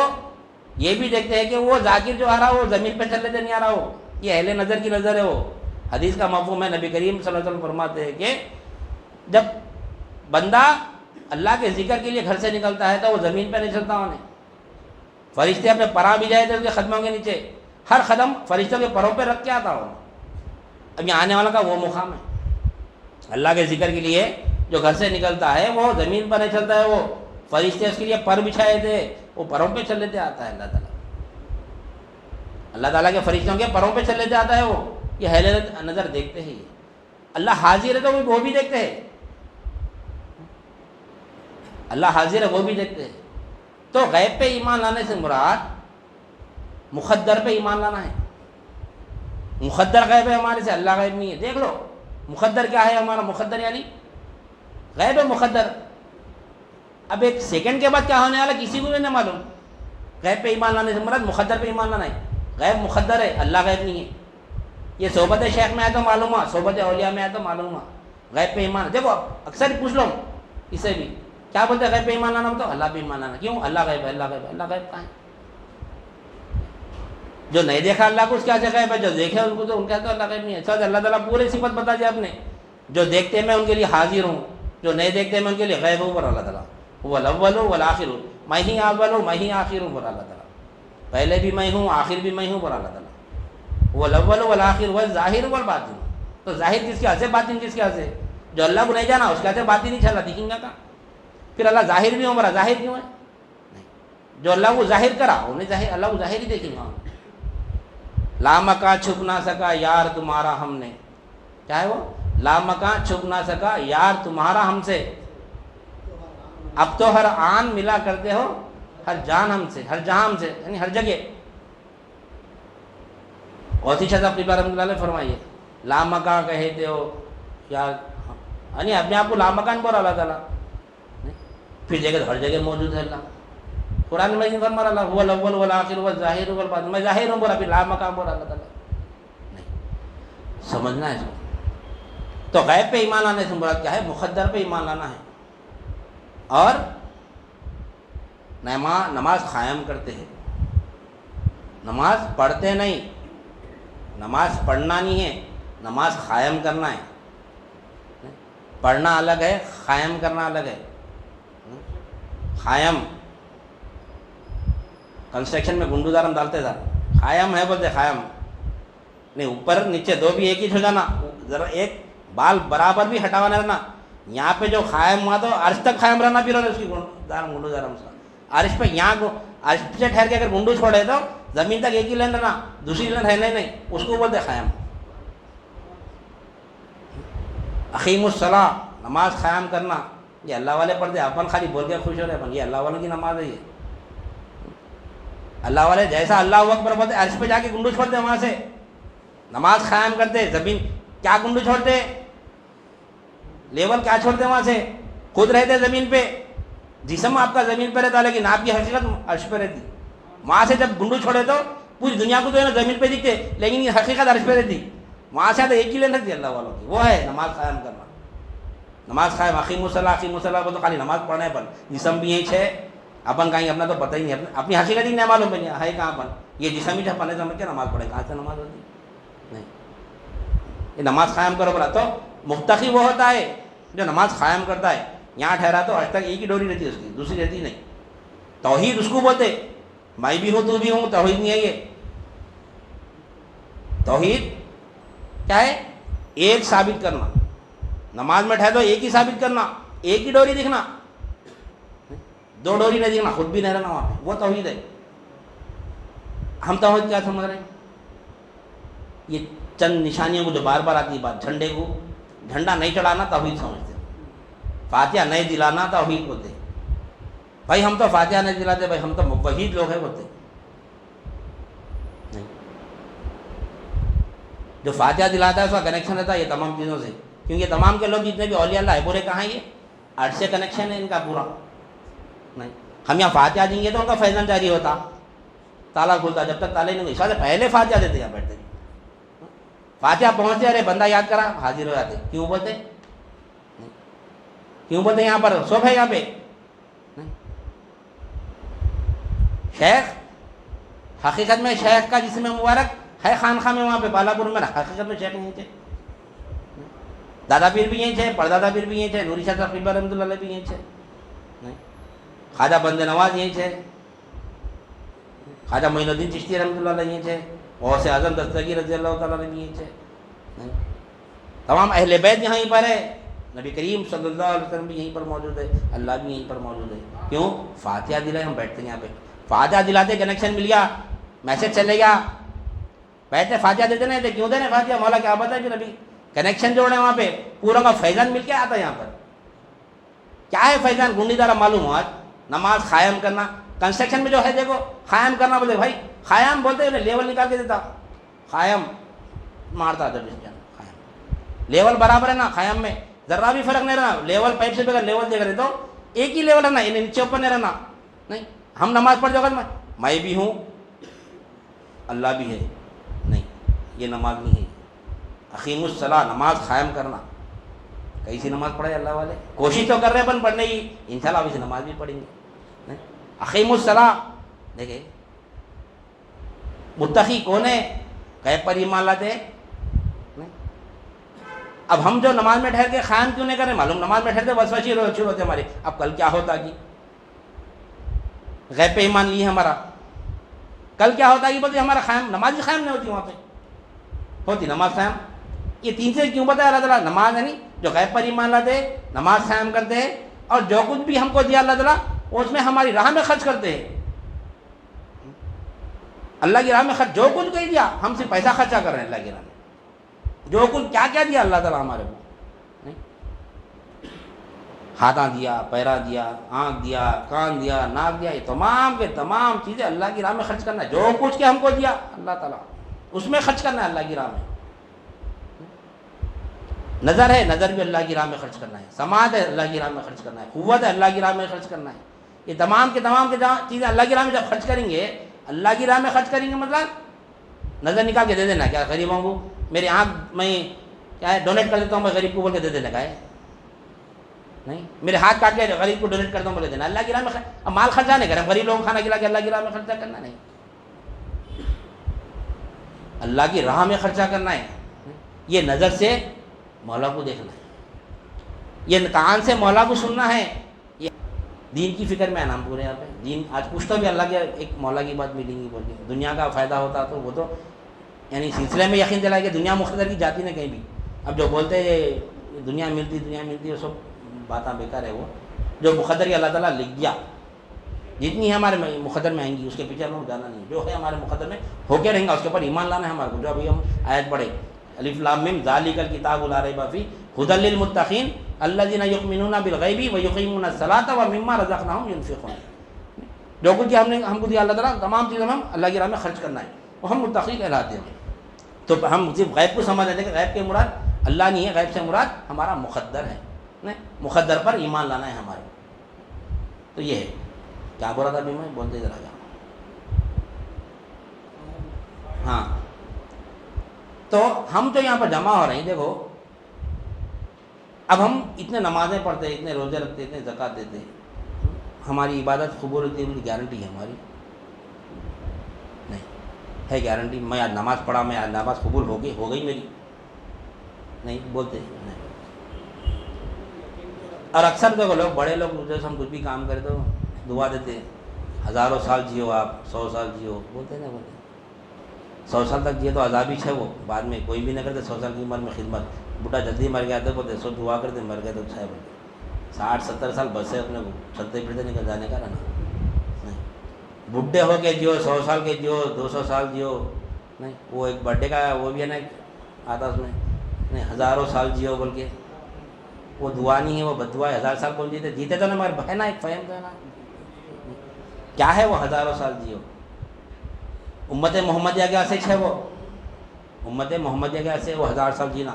یہ بھی دیکھتے ہیں کہ وہ ذاکر جو آ رہا ہو وہ زمین پہ چلنے سے نہیں آ رہا ہو. یہ اہل نظر کی نظر ہے. وہ حدیث کا مفہوم ہے. نبی کریم صلی اللہ علیہ وسلم فرماتے ہیں کہ جب بندہ اللہ کے ذکر کے لیے گھر سے نکلتا ہے تو وہ زمین پہ نہیں چلتا. انہیں فرشتے اپنے پرا بھی جائے تھے اس کے قدموں کے نیچے, ہر قدم فرشتوں کے پروں پہ رکھ کے آتا ہو. اب یہ آنے والا کا وہ مقام ہے. اللہ کے ذکر کے لیے جو گھر سے نکلتا ہے وہ زمین پر نہیں چلتا ہے. وہ فرشتے اس کے لیے پر بچھائے تھے, وہ پروں پہ چل لیتے آتا ہے. اللہ تعالیٰ اللہ تعالیٰ کے فرشتوں کے پروں پہ چل لیتے آتا ہے. وہ یہ اہل نظر دیکھتے ہیں. اللہ حاضر ہے تو وہ بھی دیکھتے ہیں. اللہ حاضر ہے وہ بھی دیکھتے ہیں. تو غیب پہ ایمان لانے سے مراد مقدر پہ ایمان لانا ہے. مقدر غیب ہے ہمارے سے, اللہ غیب نہیں ہے. دیکھ لو مقدر کیا ہے ہمارا. مقدر یعنی غیب ہے مقدر. اب ایک سیکنڈ کے بعد کیا ہونے والا کسی کو بھی نہیں معلوم. غیب پہ ایمان لانے سے مراد مقدر پہ ایمان لانا ہے. غیب مقدر ہے, اللہ غیب نہیں ہے. یہ صحبت شیخ میں آئے تو معلوم ہوا, صحبت اولیاء میں آئے تو معلوم ہوا. غیب پہ ایمان دیکھو اکثر پوچھ لو اسے بھی کیا بولتے ہیں غیب پہ ایمان لانا. تو اللہ پہ ایمان لانا. کیوں؟ اللہ غیب ہے. اللہ غیب ہے. اللہ غیب کہاں ہے؟ جو نہیں دیکھا اللہ کو اس کیا سے غیب ہے, جو دیکھے ان کو تو ان کا تو اللہ غیب نہیں ہے. سر اللہ تعالیٰ پورے صفت بتا دیا آپ نے. جو دیکھتے ہیں میں ان کے لیے حاضر ہوں, جو نہیں دیکھتے میں ان کے لیے غیب ہوں. پر اللہ تعالیٰ وہ الاول والآخر ہوں, میں ہی اول ہوں میں ہی آخر ہوں. پر اللہ تعالیٰ پہلے بھی میں ہوں آخر بھی میں ہوں. پر اللہ تعالیٰ وہ الاول والآخر والظاہر والباطن. تو ظاہر کس کے ہاتھ سے, باطن کس کے ہاتھ سے؟ جو اللہ کو نہیں جانا اس کے ہاتھ سے باطن نہیں چل رہا, دکھیں گا کہاں. پھر اللہ ظاہر بھی ہوں, برا ظاہر کیوں ہے؟ جو اللہ کو ظاہر کرا انہیں ظاہر, اللہ کو ظاہر ہی دیکھیں گا. لامکاں چھپ نہ سکا یار تمہارا ہم نے, کیا ہے وہ؟ لامکاں چھپ نہ سکا یار تمہارا ہم سے, اب تو ہر آن ملا کرتے ہو ہر جان ہم سے, ہر جہاں ہم سے یعنی ہر جگہ. غوثی شاہ صاحب قبلہ رحمۃ اللہ علیہ فرمائیے لامکاں کہتے ہو یار, یعنی اپنے آپ کو لامکان بولا اللہ تعالیٰ. پھر جگہ ہر جگہ موجود ہے اللہ. قرآن میں فرما اللہ هو الاول والآخر والظاہر والباطن, میں ظاہر ہوں بولا, پھر لامکان بولا اللہ تعالیٰ. نہیں سمجھنا ہے اس کو. تو غیب پہ ایمان لانے سے مراد کیا ہے؟ مقدر پہ ایمان لانا ہے. اور نماز قائم کرتے ہیں, نماز پڑھتے نہیں. نماز پڑھنا نہیں ہے, نماز قائم کرنا ہے. پڑھنا الگ ہے, قائم کرنا الگ ہے. قائم کنسٹرکشن میں گنڈو دار ہم ڈالتے تھا, قائم ہے بولتے, قائم نہیں اوپر نیچے دو بھی ایک ہی ہو جانا, ذرا ایک بال برابر بھی ہٹاوانا رہنا. یہاں پہ جو قائم ہوا تو عرش تک قائم رہنا, پھر اس کی گنڈو دار ہم عرش پہ, یہاں عرش سے ٹھہر کے اگر گنڈو چھوڑے تو زمین تک ایک ہی لین رہنا, دوسری لین رہنے نہیں, اس کو بولتے قائم. اقیم الصلاۃ نماز قائم کرنا, یہ اللہ والے پڑھتے, اپن خالی بول کے خوش ہو رہے اپن, یہ اللہ والوں کی نماز ہے. یہ اللہ والے جیسا اللہ اکبر بولتے عرش پہ جا کے گنڈو چھوڑتے, وہاں سے نماز قائم کرتے. زمین کیا گنڈو چھوڑتے, لیول کیا چھوڑتے, وہاں سے خود رہتے زمین پہ. جسم آپ کا زمین پہ رہتا لیکن آپ کی حقیقت عرش پہ رہتی. وہاں سے جب گنڈو چھوڑے تو پوری دنیا کو تو ہے نا زمین پہ دکھتے, لیکن یہ حقیقت عرش پہ رہتی. وہاں سے تو ایک ہی لین رکھتی اللہ والوں کی, وہ ہے نماز قائم کرنا. نماز قائم اقیم الصلاۃ تو خالی نماز پڑھنے پر, جسم بھی یہی ہے. اپن کہیں اپنا تو پتہ ہی نہیں, اپنی حقیقت ہی نہیں معلوم پہ نہیں ہے کہاں اپن. یہ جسم ہی چھپانے سمجھ کے نماز پڑھے, کہاں سے نماز ہوتی نہیں. یہ نماز قائم کرو بولا تو مفتقی وہ ہوتا ہے جو نماز قائم کرتا ہے. یہاں ٹھہرا تو آج تک ایک ہی ڈوری رہتی ہے اس کی, دوسری رہتی نہیں. توحید اس کو بولتے, میں بھی ہوں تو بھی ہوں, توحید نہیں ہے یہ. توحید کیا ہے؟ ایک ثابت کرنا. نماز میں ٹھہر تو ایک ہی ثابت کرنا, ایک ہی ڈوری دکھنا, دو ڈوری نہیں دکھنا, خود بھی نہیں رہنا وہاں پہ, وہ توحید ہے. ہم توحید کیا سمجھ رہے ہیں؟ یہ چند نشانیوں کو جو بار بار آتی ہے بات, جھنڈے کو جھنڈا نہیں چڑھانا توحید سمجھتے, فاتحہ نہیں دلانا توحید بولتے, بھائی ہم تو فاتحہ نہیں دلاتے، بھائی ہم تو موحد لوگ ہیں بولتے نہیں. جو فاتحہ دلاتا ہے اس کا کنیکشن رہتا ہے یہ تمام چیزوں سے، کیونکہ تمام کے لوگ جتنے بھی اولیاء اللہ ہے پورے کہاں یہ عرش سے کنیکشن ہے ان کا پورا. نہیں ہم یہاں فاتحہ دیں گے تو ان کا فیضان جاری ہوتا، تالا کھلتا، جب تک تالے نہیں ہوئی سے پہلے فاتحہ دیتے یہاں بیٹھتے. فاتحہ پہنچتے ارے بندہ یاد کرا حاضر ہو جاتے. کیوں بولتے؟ کیوں بولتے یہاں پر سب ہے یہاں پہ شیخ؟ حقیقت میں شیخ کا جسم مبارک ہے خانخواہ میں وہاں پہ بالاپور میں، حقیقت میں شیخ نہیں تھے. دادا پیر بھی یہیں تھے، پردادا پیر بھی یہیں تھے، نوری شاہ صاحب رحمۃ اللہ علیہ بھی یہیں تھے، خواجہ بند نواز یہیں تھے، خواجہ معین الدین چشتی رحمۃ اللہ علیہ یہیں تھے، غوث اعظم دستگیر رضی اللہ تعالیٰ عنہ یہیں تھے. تمام اہل بیت یہیں پر ہے، نبی کریم صلی اللہ علیہ وسلم بھی یہیں پر موجود ہے، اللہ بھی یہیں پر موجود ہے. کیوں؟ فاتحہ دلائے ہم بیٹھتے ہیں یہاں پہ. فاتحہ دلاتے کنیکشن مل گیا، میسج چلے گیا. بیٹھے فاتحہ دیتے نہیں تھے، کیوں دینے فاتحہ؟ مولا کیا بتا ہے پھر ابھی کنیکشن جوڑے وہاں پہ پورا کا فیضان مل کے آتا ہے یہاں پر. کیا ہے فیضان؟ گنڈی دارا معلوم ہوا. نماز قائم کرنا کنسٹرکشن میں جو ہے دیکھو، قائم کرنا بولتے بھائی قائم بولتے لیول نکال کے دیتا، قائم مارتا جب قائم لیول برابر ہے نا. قائم میں ذرا بھی فرق نہیں رہنا، لیول پائپ سے بغیر لیول دے کر تو ایک ہی لیول رہنا، نیچے اوپر نہیں رہنا. نہیں ہم نماز پڑھ جاؤ میں بھی ہوں اللہ بھی ہے، نہیں یہ نماز نہیں ہے. اقیم الصلاۃ نماز قائم کرنا. کیسی نماز پڑھے اللہ والے؟ کوشش تو کر رہے ہیں پڑھنے کی، انشاءاللہ ابھی سے نماز بھی پڑھیں گے. اقیم الصلاۃ دیکھیں متقی کون ہے؟ غیب پر ایمان لاتے ہیں. اب ہم جو نماز میں ٹھہر کے قائم کیوں نہیں کر رہے؟ معلوم نماز میں ٹھہرتے وسوسے شروع ہوتے ہمارے، اب کل کیا ہوتا جی؟ غیب پہ ایمان لیے ہمارا، کل کیا ہوتا ہے یہ بولتے ہمارا قائم نماز ہی قائم نہیں ہوتی. وہاں پہ ہوتی نماز قائم. یہ تین سے کیوں بتایا اللہ تعالیٰ؟ نماز ہے نہیں جو غیب پر ایمان لاتے نماز قائم کرتے ہیں، اور جو کچھ بھی ہم کو دیا اللہ تعالیٰ اس میں ہماری راہ میں خرچ کرتے ہیں. اللہ کی راہ میں خرچ جو کچھ کہہ دیا ہم صرف پیسہ خرچہ کر رہے ہیں اللہ کی راہ میں. جو کچھ کیا کیا دیا اللہ تعالیٰ ہمارے کو، ہاتھاں دیا، پیرا دیا، آنکھ دیا، کان دیا، ناک دیا، یہ تمام کے تمام چیزیں اللہ کی راہ میں خرچ کرنا ہے. جو کچھ کہ ہم کو دیا اللہ تعالیٰ اس میں خرچ کرنا ہے اللہ کی راہ میں. نظر ہے، نظر بھی اللہ کی راہ میں خرچ کرنا ہے. سماعت ہے اللہ کی راہ میں خرچ کرنا ہے. قوت ہے اللہ کی راہ میں خرچ کرنا ہے. یہ تمام کے چیزیں اللہ کی راہ میں جب خرچ کریں گے، اللہ کی راہ میں خرچ کریں گے مطلب نظر نکال کے دے دینا. کیا غریبوں کو میری آنکھ میں کیا ہے ڈونیٹ کر دیتا ہوں میں غریب کو بول کے دے دینا کا ہے؟ نہیں میرے ہاتھ کاٹ کے غریب کو ڈونیٹ کرتا ہوں بولے دینا. اللہ کی راہ میں اب مال خرچہ نہیں کریں، غریب لوگوں کو کھانا کھلا کے اللہ کی راہ میں خرچہ کرنا نہیں. اللہ کی راہ میں خرچہ کرنا ہے. یہ نظر سے مولا کو دیکھنا ہے، یہ کان سے مولا کو سننا ہے. یہ دین کی فکر میں انعام پورے یہاں پہ دین آج پوچھتا بھی اللہ کے ایک مولا کی بات ملیں گی بول کے دنیا کا فائدہ ہوتا تو وہ تو یعنی سلسلے میں یقین دلائے کہ دنیا مقتدر کی جاتی نہیں کہیں بھی. اب جو بولتے ہیں دنیا ملتی وہ سب باتیں بیکار ہے. وہ جو مقدر کی اللہ تعالیٰ لکھ دیا جتنی ہمارے مقدر میں آئیں گی اس کے پیچھے ہم جانا نہیں. جو ہے ہمارے مقدر میں ہو کے رہیں گا اس کے اوپر ایمان لانا ہے ہمارے کو. جو ابھی ہم آیت پڑھے الف لام میم ذالک الکتاب لا ریب فیہ ھدی للمتقین الذین یؤمنون بالغیب ویقیمون الصلاۃ ومما رزقناہم ینفقون. جو کچھ ہم کو دیا اللہ تعالیٰ تمام چیزوں میں ہم اللہ کی راہ میں خرچ کرنا ہے اور ہم متقی کہلاتے ہیں. تو ہم صرف غیب کو سمجھ لیتے ہیں کہ غیب کے مراد اللہ نہیں ہے، غیب سے مراد ہمارا مقدر ہے. نہیں مقدر پر ایمان لانا ہے ہمارے. تو یہ ہے. کیا بولا تھا ابھی میں بولتے ذرا جا. ہاں تو ہم تو یہاں پر جمع ہو رہے ہیں. دیکھو اب ہم اتنے نمازیں پڑھتے ہیں، اتنے روزے رکھتے ہیں، اتنے زکوٰۃ دیتے ہیں، ہماری عبادت قبول ہوتی ہے گارنٹی ہے ہماری؟ نہیں ہے گارنٹی. میں آج نماز پڑھا، میں آج نماز قبول ہو گئی میری؟ نہیں بولتے نہیں. اور اکثر دیکھو لوگ بڑے لوگ جیسے ہم کچھ بھی کام کرے تو دعا دیتے ہیں ہزاروں سال جیو آپ، 100 سال جیو بولتے نا. بولتے 100 سال تک جیے تو عذاب ہی ہے. وہ بعد میں کوئی بھی نہ کرتے 100 سال کی عمر میں خدمت. بوڑھا جلدی مر گیا تو بولتے سو دعا کرتے مر گئے تو اچھا ہے. بولتے 60-70 سال بس ہے اپنے کو چلتے پھرتے نکل جانے کا رہنا. نہیں بڈھے ہو کے جیو، 100 سال کے جیو، 200 سال جیو. نہیں وہ ایک برتھ ڈے کا وہ بھی ہے نا آتا اس میں نہیں ہزاروں سال جیو بول کے. وہ دعا نہیں ہے، وہ بد دعا ہے. 1000 سال کون جیتے تو نا مگر ہے نا ایک فہم تو ہے نا. کیا ہے وہ ہزاروں سال جیو؟ امت محمدیہ کے ایسے ہے وہ امت محمدیہ کے ایسے وہ 1000 سال جینا.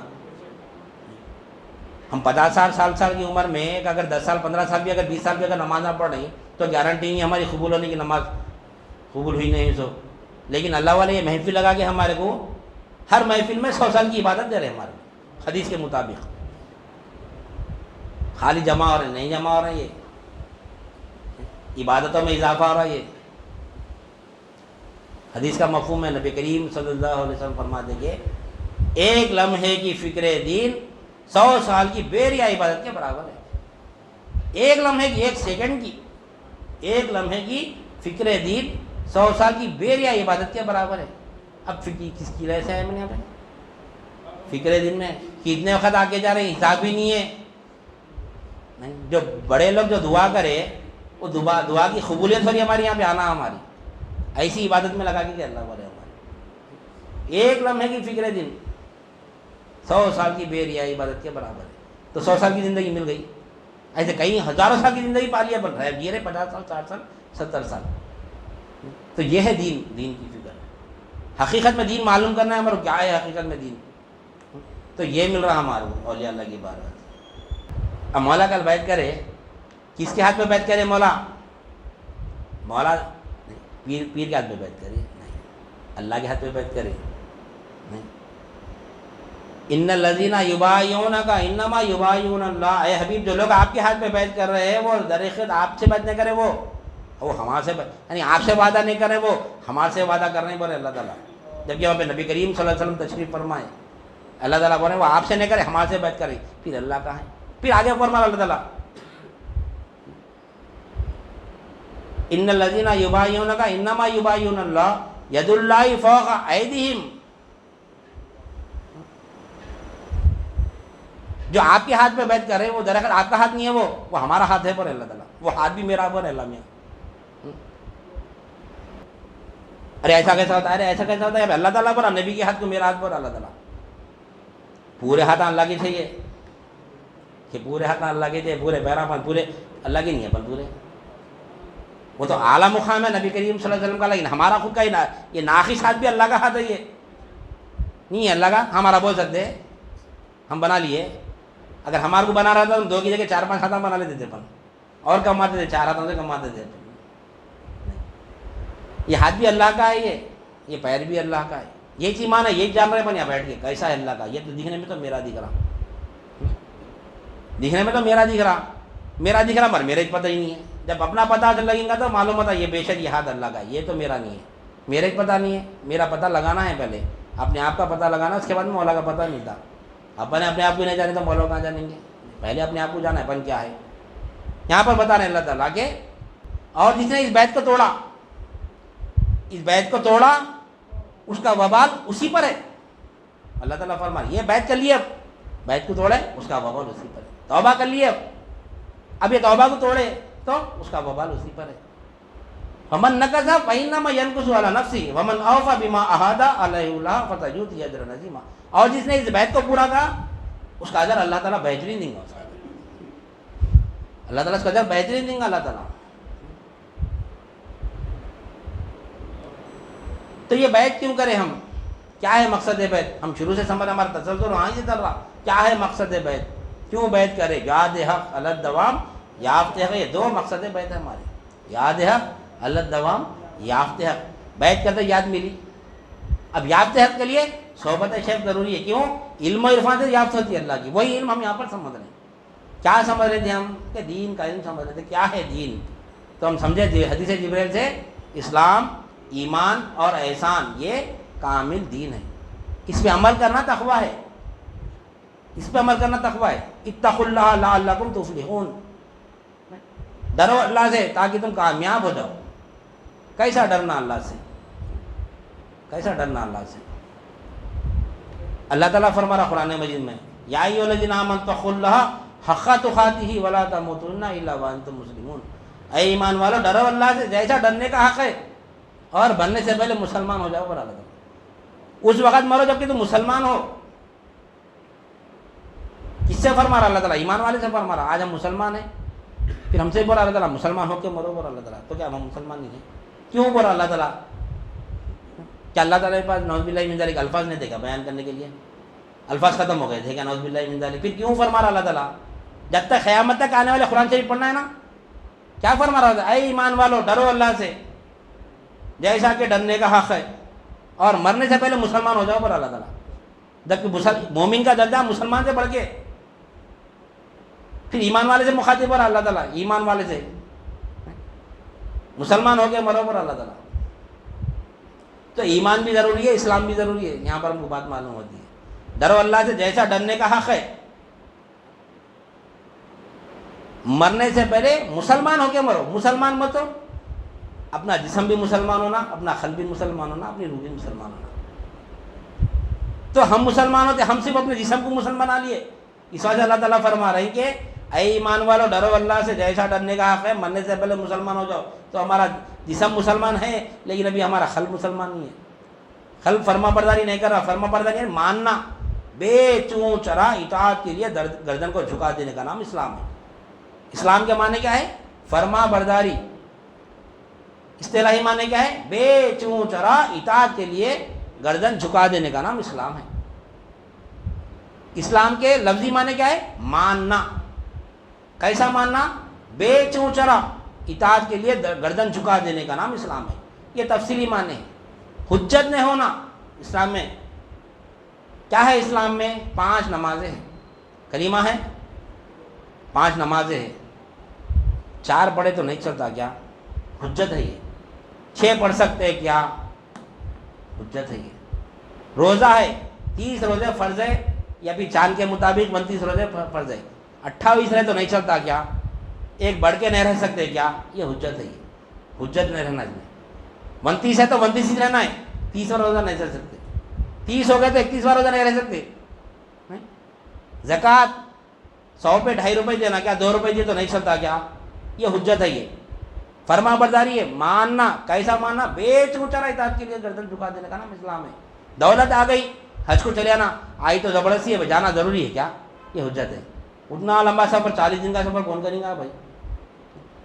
ہم 50 سال کی عمر میں اگر 10 سال 15 سال بھی اگر 20 سال بھی اگر نماز نہ پڑھ رہی تو گارنٹی نہیں ہماری قبول ہونے کی، نماز قبول ہوئی نہیں سو. لیکن اللہ والے یہ محفل لگا کے ہمارے کو ہر محفل میں 100 سال کی عبادت دے رہے ہیں ہمارے حدیث کے مطابق. خالی جمع ہو رہے نہیں جمع ہو رہے، یہ عبادتوں میں اضافہ ہو رہا ہے. یہ حدیث کا مفہوم ہے. نبی کریم صلی اللہ علیہ وسلم فرماتے کہ ایک لمحے کی فکر دین 100 سال کی بیریا عبادت کے برابر ہے. ایک لمحے کی، ایک سیکنڈ کی، ایک لمحے کی فکر دین 100 سال کی بیریا عبادت کے برابر ہے. اب فکر کس کی رہ سے ہے؟ میں نے یہاں پہ فکر دین میں کتنے وقت آگے جا رہے ہیں حساب ہی نہیں ہے. نہیں، جو بڑے لوگ جو دعا کرے وہ دعا کی قبولیت تھوڑی ہمارے یہاں پہ آنا، ہماری ایسی عبادت میں لگا کے کہ اللہ والے ہمارے ایک لمحے کی فکر دن 100 سال کی بے ریا عبادت کے برابر ہے. تو 100 سال کی زندگی مل گئی. ایسے کئی ہزاروں سال کی زندگی پا لیا، بن رہا ہے گیرے 50 سال 60 سال 70 سال. تو یہ ہے دین کی فکر. حقیقت میں دین معلوم کرنا ہے ہمارا کیا ہے حقیقت میں دین. تو یہ مل رہا ہمارے اولیاء اللہ کی بارات. اب مولا کل بیعت کرے، کس کے ہاتھ میں بیعت کرے؟ مولا پیر کے ہاتھ میں بیعت کرے نہیں، اللہ کے ہاتھ میں بیعت کرے نہیں. ان الذین یبایعونک انما یبایعون اللہ. اے حبیب، جو لوگ آپ کے ہاتھ میں بیعت کر رہے ہیں وہ درخت آپ سے بیعت نہیں کرے، وہ ہمارے سے یعنی آپ سے وعدہ نہیں کرے، وہ ہمارے سے وعدہ کر رہے ہیں بولے اللہ تعالیٰ. جبکہ وہاں پہ نبی کریم صلی اللہ علیہ وسلم تشریف فرمائے، اللہ تعالیٰ بولے وہ آپ سے نہیں کرے، ہمارے سے بیعت کرے. پھر اللہ کہاں ہے؟ پھر آگے فرمایا اللہ تعالیٰ ان الذین یبایعونک انما یبایعون اللہ ید اللہ فوق ایدیہم. جو آپ کے ہاتھ میں بیعت کر رہے ہیں وہ درخت آپ کا ہاتھ نہیں ہے، وہ ہمارا ہاتھ ہے پر اللہ تعالیٰ. وہ ہاتھ بھی میرا پر اللہ میں. ارے ایسا کیسا ہوتا ہے؟ ارے ایسا کیسا ہوتا ہے؟ اللہ تعالیٰ پر، نبی کے ہاتھ کو میرا ہاتھ پر اللہ تعالیٰ. پورے ہاتھ اللہ کے چاہیے کہ پورے ہاتھ اللہ کے چاہیے، پورے پیراپن پورے اللہ کے نہیں ہے، پر پورے وہ تو اعلیٰ مقام ہے نبی کریم صلی اللہ علیہ وسلم کا. لیکن ہمارا خود کا ہی یہ ناقص ہاتھ بھی اللہ کا ہاتھ ہے، یہ نہیں ہے اللہ کا. ہمارا بول سکتے ہم بنا لیے، اگر ہمارے کو بنا رہا تھا ہم 2 کی جگہ 4-5 ہاتھ بنا لیتے تھے، پر اور کماتے تھے، 4 ہاتھوں سے کماتے تھے. یہ ہاتھ بھی اللہ کا ہے، یہ پیر بھی اللہ کا ہے. یہ چیز مانا یہ جان رہے ہیں یہاں بیٹھ کے کیسا ہے اللہ کا. یہ تو دکھنے میں تو میرا دکھ رہا، دکھنے میں تو میرا دکھ رہا پر میرے پتہ ہی نہیں ہے. جب اپنا پتہ لگے گا تو معلوم ہوتا ہے یہ بے شک یہ ہاتھ اللہ کا ہے، یہ تو میرا نہیں ہے، میرے پتہ نہیں ہے. میرا پتہ لگانا ہے، پہلے اپنے آپ کا پتہ لگانا، اس کے بعد مولا کا پتہ نہیں تھا. اپنے آپ کو نہیں جانے تو مولا کہاں جانیں گے؟ پہلے اپنے آپ کو جانا ہے اپن کیا ہے. یہاں پر بتا رہے ہیں اللہ تعالیٰ کے اور جس نے اس بیعت کو توڑا، اس بیعت کو توڑا اس کا وبال اسی پر ہے. اللہ تعالیٰ فرمائے یہ بیعت کر لیے، اب بیعت کو توڑے اس کا وبال اسی پر ہے. توبہ کر لیے، اب یہ توبہ کو توڑے تو اس کا وبال اسی پر ہے. ومن نکث فإنما ينكث على نفسه ومن أوفى بما عهد عليه الله فسيؤتيه أجرا عظيما. اور جس نے اس بیعت کو پورا کہا اس کا اجر اللہ تعالیٰ بہترین دیں گا. اللہ تعالیٰ اس کا اجر بہترین دیں گا اللہ تعالیٰ. تو یہ بیعت کیوں کریں ہم؟ کیا ہے مقصد ہے بیعت؟ ہم شروع سے سمجھ، ہمارا تسلسل وہاں سے چل رہا. کیا ہے مقصد ہے بیعت؟ کیوں بیعت کرے؟ یاد حق علی الدوام یافت حق. یہ 2 مقصد ہے بیعت ہمارے، یاد حق علی الدوام یافت حق. بیعت کرتے یاد ملی. اب یافت حق کے لیے صحبت شیخ ضروری ہے. کیوں؟ علم و عرفان سے یافت ہوتی ہے اللہ کی. وہی علم ہم یہاں پر سمجھ رہے ہیں. کیا سمجھ رہے تھے ہم؟ کہ دین کا علم سمجھ رہے تھے. کیا ہے دین؟ تو ہم سمجھے تھے حدیث جبریل سے اسلام، ایمان اور احسان یہ کامل دین ہے. اس پہ عمل کرنا تقویٰ ہے، اس پہ عمل کرنا تقویٰ ہے. اتقوا اللہ لعلکم تفلحون. ڈرو اللہ سے تاکہ تم کامیاب ہو جاؤ. کیسا ڈرنا اللہ سے؟ کیسا ڈرنا اللہ سے؟ اللہ تعالیٰ فرما رہا قرآن مجید میں یا ایھا الذین آمنوا اتقوا اللہ حق تقاتہ ولا تموتن الا وانتم مسلمون. اے ایمان والو ڈرو اللہ سے جیسا ڈرنے کا حق ہے، اور بننے سے پہلے مسلمان ہو جاؤ. پر اللہ تعالیٰ اس وقت مرو جبکہ تم مسلمان ہو. کس سے فرما رہا اللہ تعالیٰ؟ ایمان والے سے فرما رہا. آج ہم مسلمان ہیں پھر ہم سے بولا اللہ تعالیٰ مسلمان ہو کے مرو، بولا اللہ تعالیٰ تو کیا ہم مسلمان نہیں ہیں؟ کیوں بولا اللہ تعالیٰ؟ کیا اللہ تعالیٰ کے پاس نعوذ باللہ من ذالک الفاظ نہیں دیکھا بیان کرنے کے لیے؟ الفاظ ختم ہو گئے تھے کیا نعوذ باللہ من ذالک؟ پھر کیوں فرما رہا اللہ تعالیٰ؟ جب تک قیامت تک آنے والے قرآن شریف پڑھنا ہے نا، کیا فرما رہا تھا؟ اے ایمان والو ڈرو اللہ سے جیسا کہ ڈرنے کا حق ہے، اور مرنے سے پہلے مسلمان ہو جاؤ، پر اللہ تعالیٰ جبکہ مومن کا درجہ مسلمان سے بڑھ کے، پھر ایمان والے سے مخاطب ہو رہا اللہ تعالیٰ، ایمان والے سے مسلمان ہو کے مرو، پر اللہ تعالیٰ۔ تو ایمان بھی ضروری ہے، اسلام بھی ضروری ہے، یہاں پر ہم کو بات معلوم ہوتی ہے۔ ڈرو اللہ سے جیسا ڈرنے کا حق ہے، مرنے سے پہلے مسلمان ہو کے مرو۔ مسلمان مت ہو، اپنا جسم بھی مسلمان ہونا، اپنا قلب بھی مسلمان ہونا، اپنی روح بھی مسلمان ہونا۔ تو ہم مسلمان ہوتے، ہم صرف اپنے جسم کو مسلمان بنا لیے، اس وجہ سے اللہ تعالیٰ فرما رہے ہیں کہ اے ایمان والو ڈرو اللہ سے جیسا ڈرنے کا حق ہے، مرنے سے پہلے مسلمان ہو جاؤ۔ تو ہمارا جسم مسلمان ہے لیکن ابھی ہمارا قلب مسلمان نہیں ہے، قلب فرما برداری نہیں کر رہا۔ فرما برداری ماننا، بے چوں چرا اطاعت کے لیے گردن کو جھکا دینے کا نام اسلام ہے۔ اسلام کے معنی کیا ہے؟ فرما برداری۔ اصطلاحی معنی کیا ہے؟ بے چوں چرا اطاعت کے لیے گردن جھکا دینے کا نام اسلام ہے۔ اسلام کے لفظی معنی کیا ہے؟ ماننا۔ کیسا ماننا؟ بے چوں چرا اطاعت کے لیے گردن جھکا دینے کا نام اسلام ہے۔ یہ تفصیلی معنی ہے۔ حجت نہیں ہونا اسلام میں کیا ہے؟ اسلام میں 5 نمازیں ہیں، کلمہ ہے، 5 نمازیں ہیں، 4 پڑھے تو نہیں چلتا کیا؟ حجت ہے یہ۔ 6 پڑھ سکتے ہیں کیا؟ حجت ہے یہ۔ روزہ ہے، 30 روزے فرض ہے، یا پھر چاند کے مطابق 29 روزے فرض ہے، 28 رہے تو نہیں چلتا کیا؟ ایک بڑھ کے نہیں رہ سکتے کیا؟ یہ حجت ہے یہ۔ حجت نہیں رہنا اس میں۔ 29 ہے تو 29 ہی رہنا ہے، 30 روزہ نہیں رہ سکتے۔ 30 ہو گئے تو 31 روزہ نہیں رہ سکتے۔ زکوٰۃ 100 پہ 2.5 روپے دینا کیا؟ 2 روپے دیے تو نہیں چلتا کیا؟ یہ حجت ہے یہ۔ فرما برداری ہے، ماننا۔ کیسا ماننا؟ بے چوں چرا اطاعت کے لیے گردن جھکا دینے کا نام اسلام ہے۔ دولت آ گئی، حج کو چلے آنا، آئی تو زبردستی ہے، جانا ضروری ہے کیا؟ یہ حجت ہے۔ اتنا لمبا سفر 40 دن کا سفر کون کرے گا بھائی؟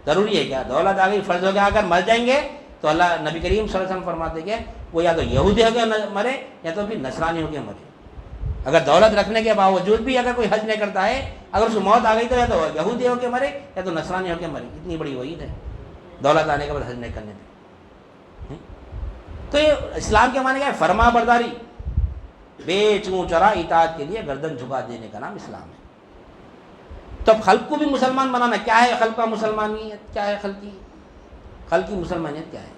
ضروری ہے کیا؟ دولت آ گئی، فرض ہو گیا، اگر مر جائیں گے تو اللہ نبی کریم صلی اللہ علیہ وسلم فرماتے کہ وہ یا تو یہودی ہو کے مرے یا تو پھر نصرانی ہو کے مرے۔ اگر دولت رکھنے کے باوجود بھی اگر کوئی حج نہیں کرتا ہے، اگر اس کو موت آ گئی تو یا تو یہودی ہو کے مرے یا تو نصرانی ہو کے مرے۔ اتنی بڑی وعید ہے دولت آنے کے بعد حج نہیں کرنے پہ۔ تو یہ اسلام کے معنی کیا ہے؟ فرما برداری، بے چوں چرا اطاعت کے لیے گردن جھکا دینے کا نام اسلام ہے۔ تو اب خلق کو بھی مسلمان بنانا، کیا ہے خلق کا مسلمانیت؟ کیا ہے خلق کی مسلمانیت کیا ہے؟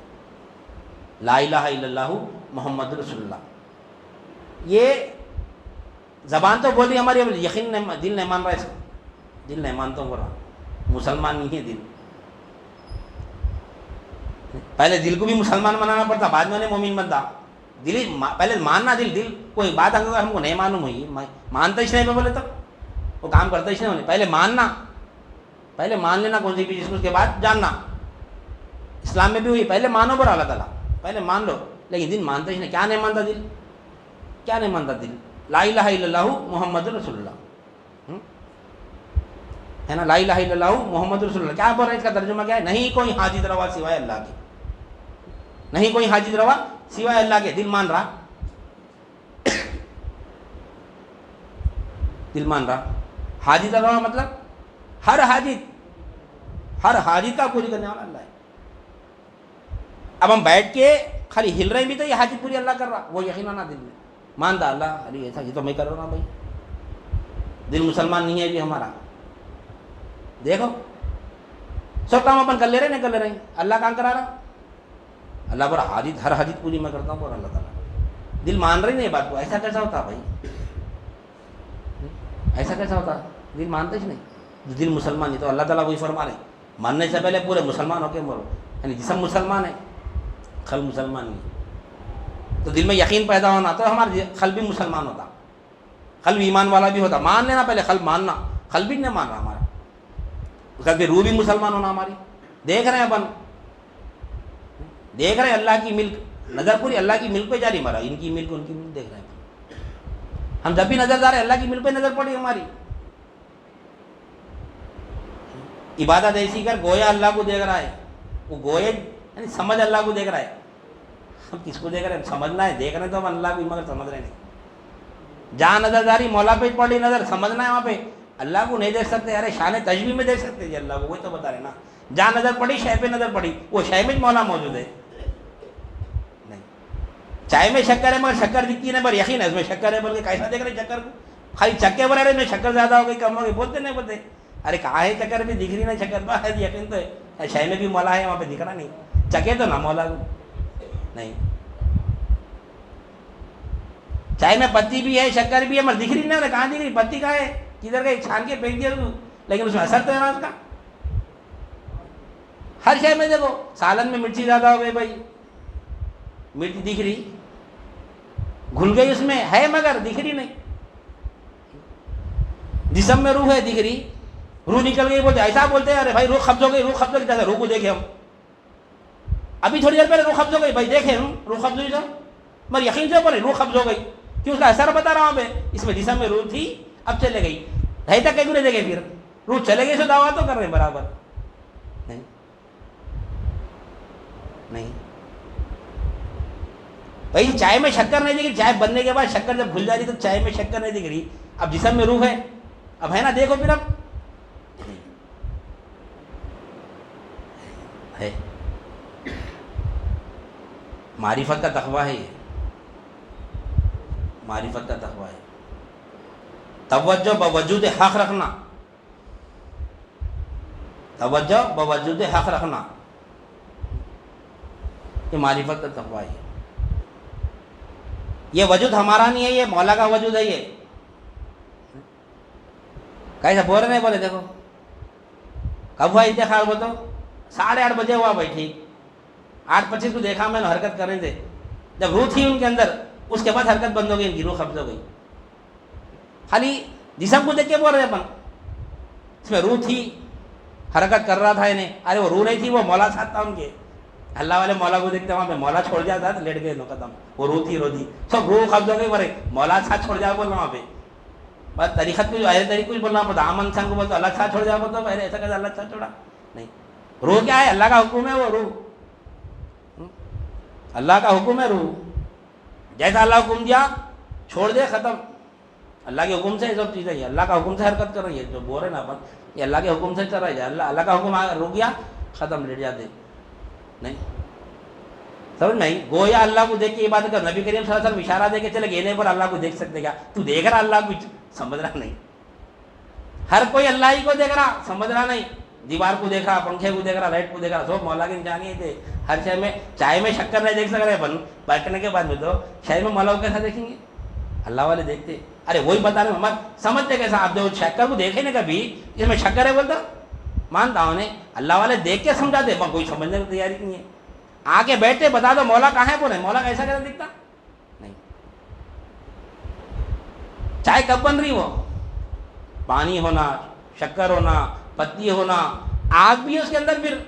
لا الہ الا اللہ محمد رسول اللہ۔ یہ زبان تو بولی ہماری، یقین نہیں، دل نہیں مان رہا، اس کو دل نہیں مانتا ہوں، رہا مسلمان نہیں ہے دل۔ پہلے دل کو بھی مسلمان بنانا پڑتا، بعد میں مومن بنتا۔ دل ہی پہلے ماننا، دل کوئی بات اگر ہم کو نہیں معلوم ہوئی، مانتا ہی نہیں بولے تو وہ کام کرتا ہی نہیں ہونے۔ پہلے ماننا، پہلے مان لینا کون سی بھی چیز، اس کے بعد جاننا۔ اسلام میں بھی ہوئی، پہلے مانو پر اللہ تعالیٰ، پہلے مان لو، لیکن دل مانتا ہی نہیں۔ کیا نہیں مانتا دل؟ کیا نہیں مانتا دل؟ لا الہ الا اللہ محمد رسول اللہ ہے نا، لا الہ الا اللہ محمد رسول اللہ۔ کیا بول رہے ہیں؟ اس کا ترجمہ کیا ہے؟ نہیں کوئی حاجت روا سوائے اللہ کے، نہیں کوئی حاجت روا سوائے اللہ کے۔ دل مان رہا، دل مان رہا۔ حاجت روا مطلب ہر حاجت کا پوری کرنے والا اللہ ہے۔ اب ہم بیٹھ کے خالی ہل رہے بھی تو یہ حاجت پوری اللہ کر رہا، وہ یقین آنا دل میں، مانتا اللہ علی ایسا، یہ تو میں کر رہا ہوں بھائی۔ دل مسلمان نہیں ہے بھی ہمارا۔ دیکھو سب کام اپن کر لے رہے نہیں کر لے رہے ہیں، اللہ کام کرا رہا، اللہ پر حاجت، ہر حاجت پوری میں کرتا ہوں پر اللہ تعالیٰ۔ دل مان رہی نہیں بات کو، ایسا کیسا ہوتا بھائی؟ ایسا کیسا ہوتا؟ دل مانتے ہی نہیں، دل مسلمان نہیں۔ تو اللہ تعالیٰ وہی فرما رہے ماننے سے پہلے پورے مسلمان ہو کے مرو، یعنی جسم مسلمان ہے، قلب مسلمان نہیں۔ تو دل میں یقین پیدا ہونا تو ہمارا قلب بھی مسلمان ہوتا، قلب ایمان والا بھی ہوتا۔ مان لینا پہلے، قلب ماننا، قلب بھی نہیں مان رہا ہمارا، اس کا پھر روح بھی مسلمان ہونا ہماری۔ دیکھ رہے ہیں اپن، دیکھ رہے ہیں اللہ کی ملک، نظر پوری اللہ کی ملک پہ جاری مارا، ان کی ملک ان کی ملک دیکھ رہے ہیں ہم، جب بھی نظر جا رہے ہیں اللہ کی ملک پہ نظر پڑی ہماری۔ عبادت ایسی کر گویا اللہ کو دیکھ رہا ہے، وہ گویا یعنی سمجھ اللہ کو دیکھ رہا ہے. ہم کس کو دیکھ رہے ہیں؟ سمجھنا ہے، دیکھ رہے تو ہم اللہ کو مگر سمجھ رہے نہیں. جہاں نظر داری مولا پہ پڑی نظر، سمجھنا ہے وہاں پہ اللہ کو نہیں دیکھ سکتے. ارے شان تجبیہ میں دیکھ سکتے جی اللہ کو، وہی تو بتا رہے نا. جہاں نظر پڑی شے پہ نظر پڑی، وہ شے میں مولا موجود ہے. نہیں چائے میں شکر ہے مگر شکر دکھتی ہے، پر یقین ہے اس میں شکر ہے، بول کے کیسا دیکھ رہے شکر کو؟ خالی چکے بنا رہے میں شکر زیادہ ہو گئی کم ہو گئی، بولتے نہیں بولتے. ارے کہاں ہے چکر بھی دکھ رہی نا شکر بس یقین تو ہے شے میں بھی مولا ہے، وہاں پہ دکھ رہا نہیں. چکے تو نہ مولا کو نہیں. چائے میں پتی بھی ہے شکر بھی ہے مگر دکھ رہی نا. کہاں دکھ رہی پتی؟ کہاں ہے؟ کدھر گئی؟ چھان کے پھینک دیا تو، لیکن اس میں اثر تو ہے نا اس کا. ہر شے میں دیکھو، سالن میں مرچی زیادہ ہو گئی بھائی، مرچی دکھ رہی، گھل گئی اس میں ہے مگر دکھ رہی نہیں. جسم میں روح ہے دکھ رہی، روح نکل گئی بولتے ایسا بولتے ہیں. ارے بھائی روح قبض ہو گئی، روح قبض ہو گئی، روح کو دیکھے ہم ابھی تھوڑی دیر پہلے روح قبض ہو گئی بھائی، دیکھے ہم روح قبض ہوئی تو مگر یقین سے بولے روح قبض ہو گئی کیوں؟ اس کا اثر بتا رہا ہوں میں. اس میں جسم میں روح تھی اب چلے گئی، رہی تک کیوں نہیں دیکھے؟ پھر روح چلے گئی سو دعویٰ تو کر رہے برابر نہیں. نہیں بھائی چائے میں شکر نہیں دکھ رہی، چائے بننے کے بعد شکر جب گھل جا رہی تو چائے میں شکر نہیں دکھ رہی. اب جسم میں روح ہے، اب ہے نا، دیکھو پھر اب ہے. معرفت کا تقویٰ ہے یہ، معرفت کا تقویٰ ہے. توجہ بوجود حق رکھنا، توجہ بوجود حق رکھنا، یہ معرفت کا تقویٰ ہے. یہ وجود ہمارا نہیں ہے، یہ مولا کا وجود ہے. یہ کیسا بول رہے نہیں بولے؟ دیکھو کب ہوا انتخاب؟ ہو تو 8:30 بجے ہوا بھائی، ٹھیک 8:25 کو دیکھا میں نے حرکت کر رہے تھے. جب روح تھی ان کے اندر اس کے بعد حرکت بند ہو گئی، ان کی روح قبض ہو گئی. خالی جسم کو دیکھ کے بول رہے اپن، اس میں روح تھی حرکت کر رہا تھا انہیں. ارے وہ روح نہیں تھی، وہ مولا ساتھ تھا ان کے. اللہ والے مولا کو دیکھتے وہاں پہ مولا چھوڑ جاتا تو لیٹ گئے، ختم. وہ روح تھی، رو دی سب، روح قبض ہو گئی. بولے مولا ساتھ چھوڑ جا بول رہا وہاں پہ. بس طریقت کچھ ایسے طریقے کچھ بولنا پڑتا. آمن انسان کو بولتا اللہ ساتھ چھوڑ جا بولتا، پہلے ایسا کیسا اللہ ساتھ چھوڑا نہیں. روح کیا ہے؟ اللہ کا حکم ہے. وہ روح اللہ کا حکم ہے. روح جیسا اللہ حکم دیا چھوڑ دے، ختم. اللہ کے حکم سے یہ سب چیزیں ہیں، اللہ کا حکم سے حرکت کر رہی ہے. جو بول رہے نا اپن، یہ اللہ کے حکم سے چل رہا ہے. اللہ کا حکم رک گیا، ختم، لیٹ جاتے نہیں. سمجھ میں گویا اللہ کو دیکھ کے عبادت کر. نبی کریم صلی اللہ علیہ وسلم اشارہ دے کے چلے گئے پر اللہ کو دیکھ سکتے کیا؟ تو دیکھ رہا اللہ کو سمجھ رہا نہیں. ہر کوئی اللہ ہی کو دیکھ رہا، سمجھ رہا نہیں. دیوار کو دیکھ رہا، پنکھے کو دیکھ رہا، لائٹ کو دیکھ رہا، سب مولا کے نشانی تھے. ہر شے میں چائے میں شکر نہیں دیکھ سک رہے اپن، بیٹھنے کے بعد میں تو شہر میں مولا کو کیسا دیکھیں گے؟ اللہ والے دیکھتے. ارے وہی بتا رہے ہم سمجھتے کیسا؟ آپ جو شکر کو دیکھے نا کبھی، اس میں شکر ہے بولتا مانتا ہوں نے. اللہ والے دیکھ کے سمجھاتے، کوئی سمجھنے کی تیاری نہیں ہے. آ کے بیٹھتے بتا دو مولا کہاں ہے، بولے مولا کیسا کیسا دکھتا نہیں. چائے کب بن رہی؟ وہ پانی ہونا، شکر ہونا، پتی ہونا، آگ بھی ہے اس کے اندر، پھر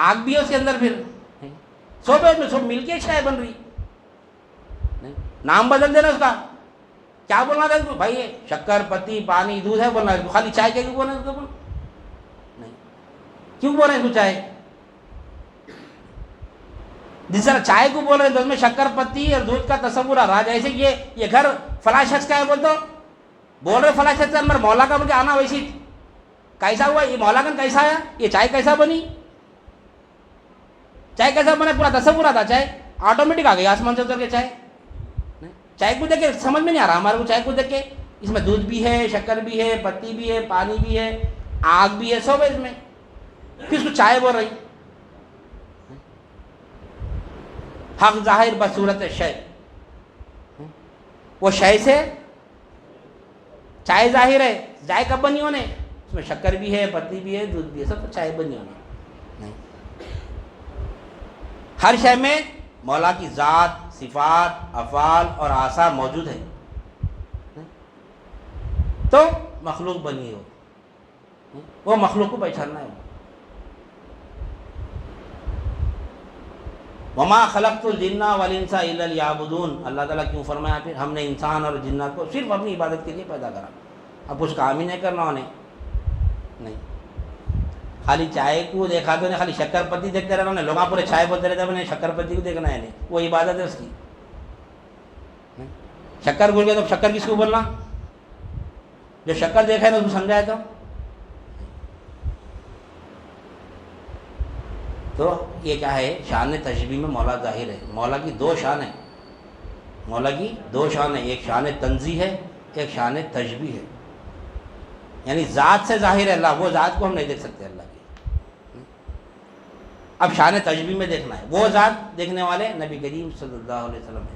آگ بھی ہے اس کے اندر، پھر سب میں سب مل کے چائے بن رہی. نام بدل دینا اس کا، کیا بولنا تھا بھائی؟ شکر، پتی، پانی، دودھ ہے بولنا. خالی چائے کیوں بولنا اس کو؟ نہیں کیوں بول رہے ہیں اس کو چائے؟ جس طرح چائے کو بول رہے ہیں تو اس میں شکر، پتی اور دودھ کا تصور آ رہا ہے. جیسے یہ گھر فلاں شخص کا ہے بول تو بول رہے فلاں شخص کا مولا کا بول کے آنا. ویسی کیسا ہوا یہ مولا کا کیسا آیا؟ یہ چائے کیسا بنی؟ چائے کیسا بنا؟ پورا تصور آتا. چائے آٹومیٹک آ گئی آسمان سے اتر کے. چائے کو دیکھ کے سمجھ میں نہیں آ رہا ہمارے کو. چائے کو دیکھ کے اس میں دودھ بھی ہے، شکر بھی ہے، پتی بھی ہے، پانی بھی ہے، آگ بھی ہے، سب ہے اس میں. پھر اس کو چائے بول رہی. حق ظاہر بصورت شے، وہ شے سے چائے ظاہر ہے. چائے کب بنی ہونے؟ اس میں شکر بھی ہے، پتی بھی ہے، دودھ بھی ہے، سب تو چائے بنی ہونے نہیں. ہر شے میں مولا کی ذات، صفات، افعال اور آثار موجود ہے تو مخلوق بنی ہو، وہ مخلوق کو پہچاننا ہے. وما خلقت الجن والانس الا لیعبدون. اللہ تعالیٰ کیوں فرمایا پھر ہم نے انسان اور جنات کو صرف اپنی عبادت کے لیے پیدا کرا. اب کچھ کام ہی نہیں کرنا انہیں نہیں. خالی چائے کو دیکھا تو نہیں، خالی شکر پتی دیکھتے رہنا، لوگ پورے چائے بولتے رہتے ہیں، شکر پتی کو دیکھنا ہے نہیں، وہ عبادت ہے اس کی. شکر بول گیا تو شکر کس کو بولنا؟ جو شکر دیکھا ہے نا اس کو سمجھائے تو یہ کیا ہے؟ شان تشبیہ میں مولا ظاہر ہے. مولا کی دو شان ہیں، مولا کی دو شان ہیں، ایک شان تنزیہ ہے، ایک شان تشبیہ ہے. یعنی ذات سے ظاہر ہے اللہ، وہ ذات کو ہم نہیں دیکھ سکتے اللہ کی. اب شان تشبیہ میں دیکھنا ہے، وہ ذات دیکھنے والے نبی کریم صلی اللہ علیہ وسلم ہے.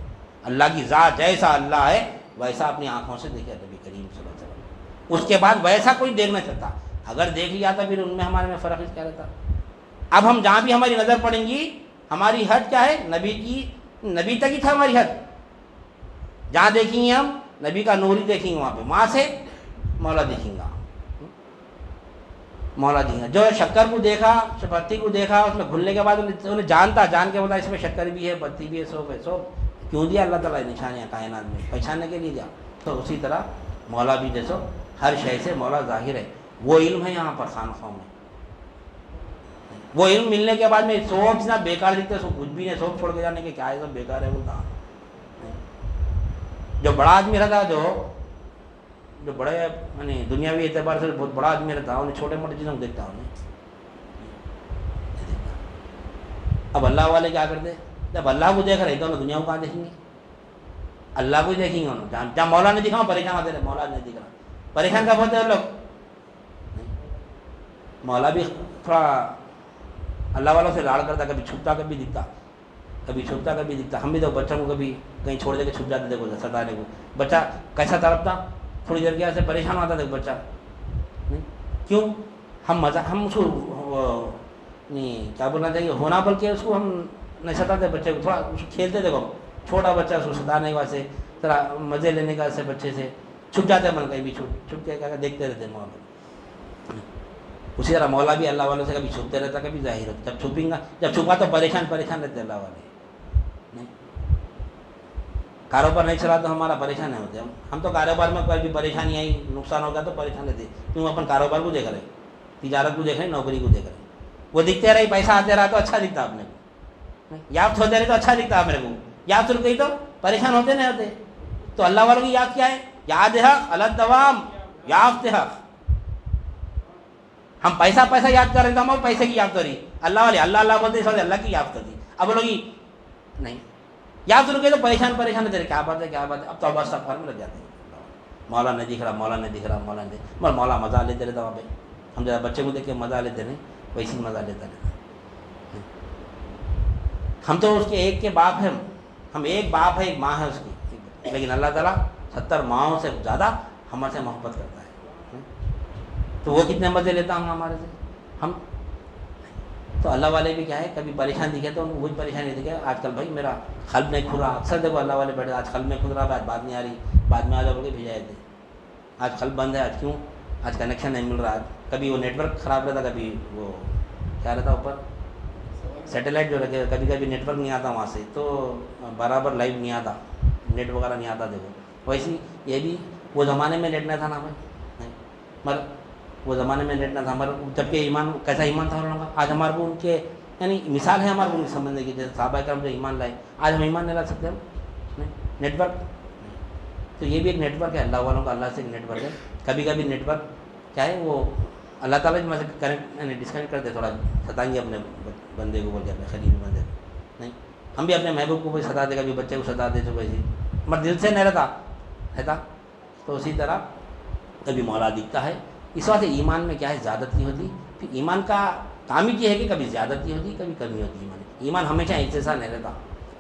اللہ کی ذات جیسا اللہ ہے ویسا اپنی آنکھوں سے دیکھا نبی کریم صلی اللہ علیہ وسلم. اس کے بعد ویسا کوئی دیکھ نہیں سکتا. اگر دیکھ لیا تو پھر ان میں ہمارے میں فرق کیا رہتا؟ اب ہم جہاں بھی ہماری نظر پڑیں گی، ہماری حد کیا ہے؟ نبی تک ہی تھا ہماری حد. جہاں دیکھیں گے ہم نبی کا نور ہی دیکھیں گے، وہاں پہ وہاں سے مولا دیکھیں گا. مولا دیکھیں گا. جو شکر کو دیکھا، پتی کو دیکھا، اس میں گھلنے کے بعد انہیں جان کے بولا اس میں شکر بھی ہے، پتی بھی ہے، سوپ ہے. سوپ کیوں دیا اللہ تعالیٰ نشانیاں کائنات میں؟ پہچاننے کے لیے دیا. تو اسی طرح مولا بھی جیسو ہر شے سے مولا ظاہر ہے. وہ علم ہے یہاں پر خانقاہوں میں. وہ علم ملنے کے بعد میں سوپ نہ بیکار دکھتے، سو کچھ بھی نہیں، سوپ چھوڑ کے جانے کے کیا ہے، سب بیکار ہے. وہ کہاں جو بڑا آدمی رہتا، جو بڑے یعنی دنیاوی اعتبار سے بہت بڑا آدمی رہتا، انہیں چھوٹے موٹے چیزوں کو دیکھتا ہوں. اب اللہ والے کیا کرتے؟ جب اللہ کو دیکھ رہے تو دنیا کو کہاں دیکھیں گے؟ اللہ کو ہی دیکھیں گے. انہوں جہاں مولا نے دکھا پریشان ہوتے رہے، مولا نہیں دکھ رہا پریشان کب ہوتے ہیں لوگ؟ مولا بھی تھوڑا اللہ والوں سے لاڑ کرتا، کبھی چھپتا کبھی دکھتا، کبھی چھپتا کبھی دکھتا. ہم بھی تو بچوں کو کبھی کہیں چھوڑ دے کے چھپ جاتے تھے ستانے کو. بچہ کیسا تڑپتا، تھوڑی دیر کے سے پریشان ہوتا تھا بچہ. نہیں کیوں؟ ہم اس کو نہیں کیا بولنا چاہیے، ہونا بلکہ اس کو ہم نہیں ستاتے بچے کو. تھوڑا اس کو کھیلتے تھے، چھوٹا بچہ اس کو ستانے کے واسطے، ذرا مزے لینے کا سے بچے سے چھپ جاتے ہیں. کہیں بھی چھپ کے دیکھتے رہتے ہیں مولا. اسی طرح مولا بھی اللہ والوں سے کبھی چھپتے رہتا کبھی ظاہر ہوتا. جب چھپیں گا، جب چھپا تو پریشان رہتے اللہ والے. نہیں کاروبار نہیں چلا تو ہمارا پریشان نہیں ہوتے. ہم تو کاروبار میں کوئی بھی پریشانی آئی، نقصان ہوگا تو پریشان رہتے. کیوں؟ اپن کاروبار کو دیکھ رہے، تجارت کو دیکھ رہے، نوکری کو دیکھ رہے. وہ دکھتے رہے، پیسہ آتے رہا تو اچھا دکھتا اپنے کو. یافت ہوتے رہے تو اچھا دکھتا میرے کو. یافت رک گئی تو پریشان ہوتے نہیں ہوتے. تو اللہ والوں کی یاد کیا ہے؟ یاد حق الدوام یافت حق. ہم پیسہ یاد کر رہے تھے، ہم پیسے کی یافت ہو رہی. اللہ والے اللہ بولتے سوچتے اللہ کی یافت ہوتی. اب وہ لوگ نہیں یافت رک گئی تو پریشان ہوتے رہے. کیا بات ہے کیا بات ہے. اب تو بس سب میں لگ جاتے ہیں. مولا نہیں دکھ رہا، مولا نہیں دکھ رہا، مولا نہیں دکھ رہا. مولا مزہ لیتے رہتا وہاں پہ. ہم ذرا بچے کو دیکھ کے مزہ لیتے نہیں، ویسے ہی مزہ لیتا رہتا. ہم تو اس کے ایک کے باپ ہیں، ہم ایک باپ ہے، ایک ماں ہے اس کی. لیکن اللہ تعالیٰ 70 ماؤں سے زیادہ ہمارے سے محبت کرتا ہے. تو وہ کتنے مزے لیتا ہوں ہمارے سے. ہم تو اللہ والے بھی کیا ہے، کبھی پریشان دکھے تو ان کو وہی پریشانی دکھے. آج کل بھائی میرا قلب نہیں کھل رہا. اکثر دیکھو اللہ والے بیٹھے، آج قلب نہیں کھل رہا، آج بات نہیں آ رہی، بعد میں آ جاؤ کے بھیجائے تھے. آج قلب بند ہے. آج کیوں؟ آج کنیکشن نہیں مل رہا. کبھی وہ نیٹ ورک خراب رہتا، کبھی وہ کیا رہتا اوپر سیٹلائٹ جو رکھے، کبھی نیٹ ورک نہیں آتا وہاں سے، تو برابر لائیو نہیں آتا، نیٹ وغیرہ نہیں آتا. دیکھو ویسے یہ بھی وہ زمانے میں نیٹ نہ تھا نا بھائی. نہیں مگر وہ زمانے میں نیٹ نہ تھا مگر جب کہ ایمان کیسا ایمان تھا ان کا. آج ہمارے کو ان کے یعنی مثال ہے ہمارے کو سمجھنے کی. جیسے صحابہ کرام جو ایمان لائے، آج ہم ایمان نہیں لا سکتے. ہم نیٹ ورک، تو یہ بھی ایک نیٹ ورک ہے اللہ والوں کا. اللہ سے ایک نیٹ ورک ہے. کبھی کبھی نیٹ ورک کیا ہے، وہ اللہ تعالیٰ سے کنیکٹ یعنی ڈسکنیکٹ کرتے، تھوڑا ستائیں گے اپنے بندے کو، بول کے اپنے خلیل بندے کو. نہیں ہم بھی اپنے محبوب کو بھی ستا دے، کبھی بچے کو ستا دے تو ویسے مگر دل سے نہیں رہتا. تو اسی طرح کبھی مولا دکھتا ہے. اس واسطے ایمان میں کیا ہے، زیادتی ہوتی. پھر ایمان کا کام ہی یہ ہے کہ کبھی زیادتی ہوتی کبھی کمی ہوتی. ایمان ہمیشہ ایک جیسا نہیں رہتا.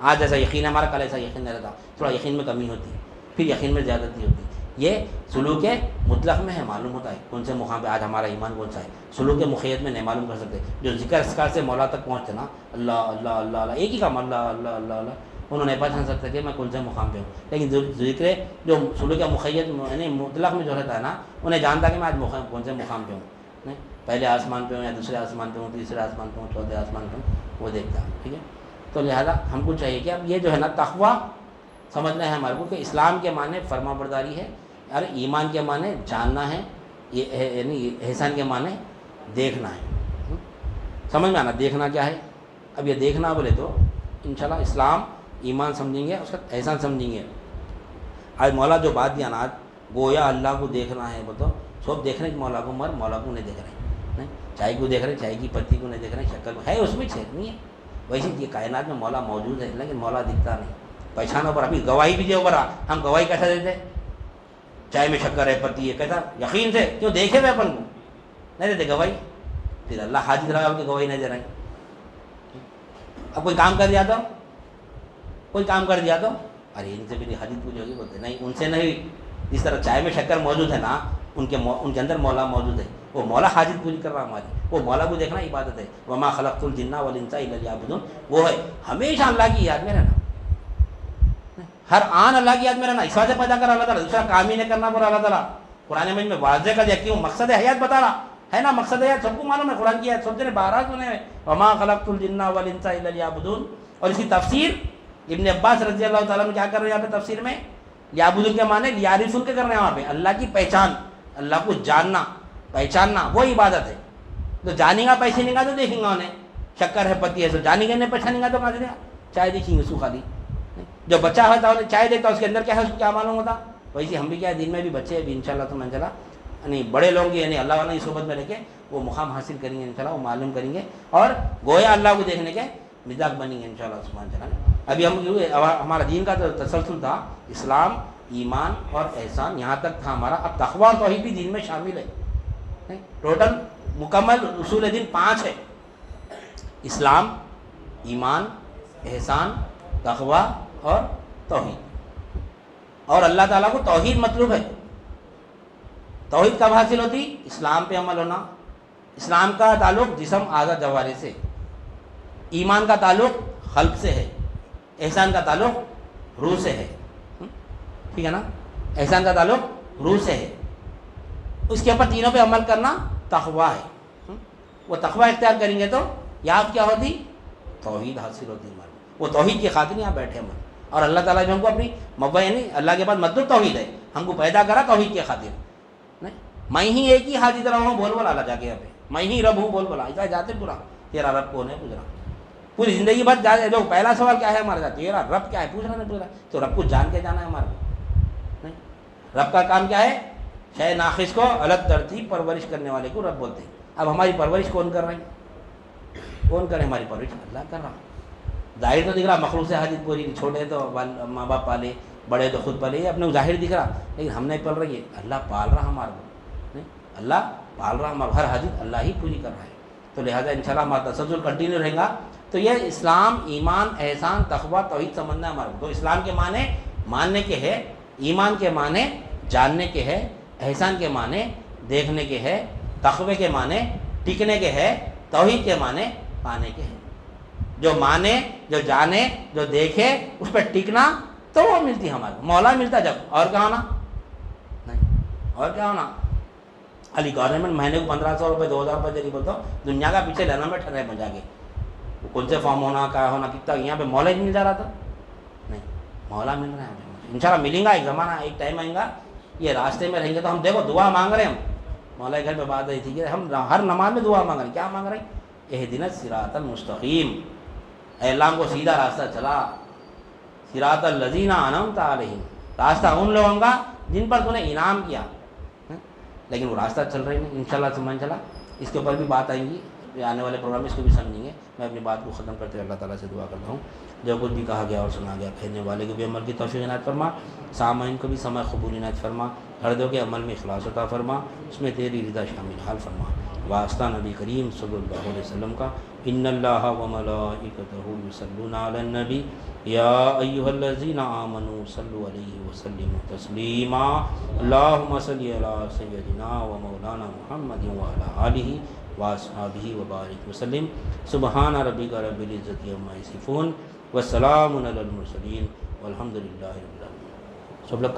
آج جیسا یقین ہے ہمارا، کل ایسا یقین نہیں رہتا. تھوڑا یقین میں کمی ہوتی، پھر یقین میں زیادتی ہوتی. یہ سلوک مطلق میں ہے، معلوم ہوتا ہے کون سے مقام پہ آج ہمارا ایمان کون سا ہے. سلوک مخیت میں نہیں معلوم کر سکتے. جو ذکر اسکار سے مولا تک پہنچتے نا، اللہ اللہ اللہ اللہ ایک ہی کام، اللہ اللہ اللہ اللہ، انہوں نے پہچان سکتے کہ میں کون سے مقام پہ ہوں. لیکن ذکر جو سلوک مخیت یعنی مطلق میں جو رہتا ہے نا، انہیں جانتا کہ میں آج کون سے مقام پہ ہوں. نہیں پہلے آسمان پہ ہوں یا دوسرے آسمان پہ ہوں، تیسرے آسمان پہ ہوں، چوتھے آسمان پہ ہوں، وہ دیکھتا ہے. ٹھیک ہے. تو لہٰذا ہم کو چاہیے کہ اب یہ جو ہے نا تقویٰ سمجھنا ہے ہمارے کو کہ اسلام کے معنی فرما برداری ہے، اور ایمان کے معنی جاننا ہے، یہ یعنی احسان کے معنی دیکھنا ہے. سمجھ میں آنا دیکھنا کیا ہے. اب یہ دیکھنا بولے تو انشاءاللہ اسلام ایمان سمجھیں گے, اس کا احسان سمجھیں گے. آج مولا جو بات دیا نا, گویا اللہ کو دیکھنا ہے, بتاؤ سب دیکھ رہے ہیں مولا کو, مر مولا کو نہیں دیکھ رہے ہیں, چائے کو دیکھ رہے ہیں, چائے کی پتی کو نہیں دیکھ رہے ہیں, شکل کو ہے اس میں چھیڑ نہیں ہے. ویسے یہ کائنات میں مولا موجود ہے لیکن مولا دکھتا نہیں. پہچانوں پر ابھی گواہی بھی دے برا, ہم گواہی کیسا دیتے, چائے میں شکر ہے پتی ہے, کیسا یقین سے کیوں دیکھے ہوئے اپن کو نہیں دیتے گواہی. پھر اللہ حاضر رہا کہ گواہی نہیں دے رہے ہیں. اب کوئی کام کر دیا تو کوئی کام کر دیا تو ارے ان سے میری حدیث پوچھو گی, بولتے نہیں ان سے نہیں. جس طرح چائے میں شکر موجود ہے نا, ان کے اندر مولا موجود ہے, وہ مولا حاجت پوری کر رہا ہماری. وہ مولا کو دیکھنا عبادت ہے. وما خلقت الجن والانس الا لیعبدون, وہ ہے ہمیشہ اللہ کی یاد میں رہنا, ہر آن اللہ کی یاد میں رہنا. اس وجہ سے پیدا کر اللہ تعالیٰ, دوسرا کام ہی نہیں کرنا پڑا اللہ تعالیٰ. قرآن مجید میں واضح کر دیا کیوں, مقصد حیات بتا رہا ہے نا. مقصد حیات سب کو معلوم ہے, قرآن کی آیت سب نے 12 سنے ہیں, وما خلقت الجن والانس الا لیعبدون. اور اس کی تفسیر ابن عباس رضی اللہ تعالیٰ عنہ کیا کر رہے ہیں یہاں پہ تفسیر میں, لیعبدون کے معنی لیعرفون کے کر رہے ہیں وہاں پہ. اللہ کی پہچان, اللہ کو جاننا پہچاننا وہ عبادت ہے. تو جانیں گا پہچانیں گا تو دیکھیں گا انہیں, شکر ہے پتی ہے تو جانیں گے, نہیں پہچانیں گا تو کہاں سے دیا. چائے دیکھیں گے سو خالی, جو بچہ ہوتا ہے چائے دیکھتا اس کے اندر کیا ہے, اس کو کیا معلوم ہوتا. ویسے ہم بھی کیا ہے, دین میں بھی بچے ہیں بھی انشاءاللہ تو منزلہ یعنی بڑے لوگ یعنی اللہ والا کی صحبت میں رہ کے وہ مقام حاصل کریں گے انشاءاللہ, وہ معلوم کریں گے اور گویا اللہ کو دیکھنے کے مزاج بنیں گے انشاءاللہ سبحان اللہ. ابھی ہمارا دین کا جو تسلسل تھا, اسلام ایمان اور احسان یہاں تک تھا ہمارا. اب تقویٰ اور توحید بھی دین میں شامل ہے. ٹوٹل مکمل اصول دین 5 ہے, اسلام ایمان احسان تقویٰ اور توحید. اور اللہ تعالیٰ کو توحید مطلوب ہے. توحید کب حاصل ہوتی, اسلام پہ عمل ہونا. اسلام کا تعلق جسم اعضاء جوارح سے, ایمان کا تعلق قلب سے ہے, احسان کا تعلق روح سے ہے. ٹھیک ہے نا, احسان کا تعلق روح سے ہے. اس کے اوپر تینوں پہ عمل کرنا تقویٰ ہے. وہ تقویٰ اختیار کریں گے تو یاد کیا ہوتی, توحید حاصل ہوتی ہماری. وہ توحید کی خاطر یہاں بیٹھے ہم. اور اللہ تعالیٰ جو ہم کو اپنی یعنی اللہ کے پاس مطلب توحید ہے, ہم کو پیدا کرا توحید کی خاطر. نہیں میں ہی ایک ہی حاجت رہا ہوں بول بولا اللہ جا کے یہاں پہ, میں ہی رب ہوں بول بولا. ایسا جاتے پورا تیرا رب کون ہے پوچھ رہا, پوری زندگی بھر جا. جو پہلا سوال کیا ہے ہمارے ساتھ, تیرا رب کیا ہے پوچھ رہا, نہیں پوچھ رہا. تو رب کو جان کے جانا ہے ہمارے کو. نہیں, رب کا کام کیا ہے, شے ناقص کو الگ ترتیب پرورش کرنے والے کو رب بولتے ہیں. اب ہماری پرورش کون کر رہے ہیں, کون کرے ہماری پرورش, اللہ کر رہا. ظاہر تو دکھ رہا مخلوق سے حاجت پوری, چھوٹے تو ماں باپ پالے, بڑے تو خود پالے, یہ اپنے کو ظاہر دکھ رہا, لیکن ہم نہیں پال رہی ہے, اللہ پال رہا ہمارے کو. نہیں, اللہ پال رہا ہمارا, ہر حاجت اللہ ہی پوری کر رہا ہے. تو لہٰذا انشاءاللہ ہمارا تسلسل کنٹینیو رہے گا. تو یہ اسلام ایمان احسان تقویٰ توحید سمجھنا ہے ہمارے کو. تو اسلام کے معنی ماننے کے ہے, ایمان کے معنی جاننے کے ہے, احسان کے معنی دیکھنے کے ہے, تقوی کے معنی ٹکنے کے ہے, توحید کے معنی پانے کے ہے. جو مانے جو جانے جو دیکھے اس پہ ٹکنا تو وہ ملتی ہمارے کو. مولا ملتا جب, اور کیا ہونا, نہیں اور کیا ہونا. علی گورنمنٹ مہینے کو 1500 روپے 2000 روپے دے کے بولتا ہوں, دنیا کا پیچھے لینا میں ٹھہرے بجا کے کون سے فارم ہونا کیا ہونا کتنا, یہاں پہ مولا ہی مل جا رہا تھا. نہیں, مولا مل رہا ہے انشاءاللہ, ملیں گا ایک زمانہ, ایک ٹائم آئیں گا. یہ راستے میں رہیں گے تو ہم دیکھو دعا مانگ رہے ہیں. ہم مولا کے گھر پہ بات رہی تھی کہ ہم ہر نماز میں دعا مانگ رہے ہیں. کیا مانگ رہے ہیں, اہدنا الصراط المستقیم, اے اللہ کو سیدھا راستہ چلا. صراط الذین انعمت علیہم, راستہ ان لوگوں کا جن پر تو نے انعام کیا. لیکن وہ راستہ چل رہے ہیں انشاءاللہ سمجھ چلا. اس کے اوپر بھی بات آئیں گی آنے والے پروگرام میں, اس کو بھی سمجھیں گے. میں اپنی بات کو ختم کرتے ہوئے اللہ تعالیٰ سے دعا کرتا ہوں, جو کچھ بھی کہا گیا اور سنا گیا کہنے والے کو بھی عمل کی توفیق عنایت فرما, سامعین کو بھی سمع قبول عنایت فرما, ہر دو کے عمل میں اخلاص عطا فرما, اس میں تیری رضا شامل حال فرما. واسطہ نبی کریم صلی اللہ علیہ وسلم کا, ان اللہ وملائکتہ یصلون علی النبی یا ایھا الذین آمنوا صلوا علیہ وسلموا تسلیما. اللہم صلی علی سیدنا و مولانا محمد وعلی آلہ واصحابہ وبارک وسلم. سبحان ربک رب العزۃ عما یصفون والسلام علی المرسلین والحمد للہ رب العالمین. سب لوگ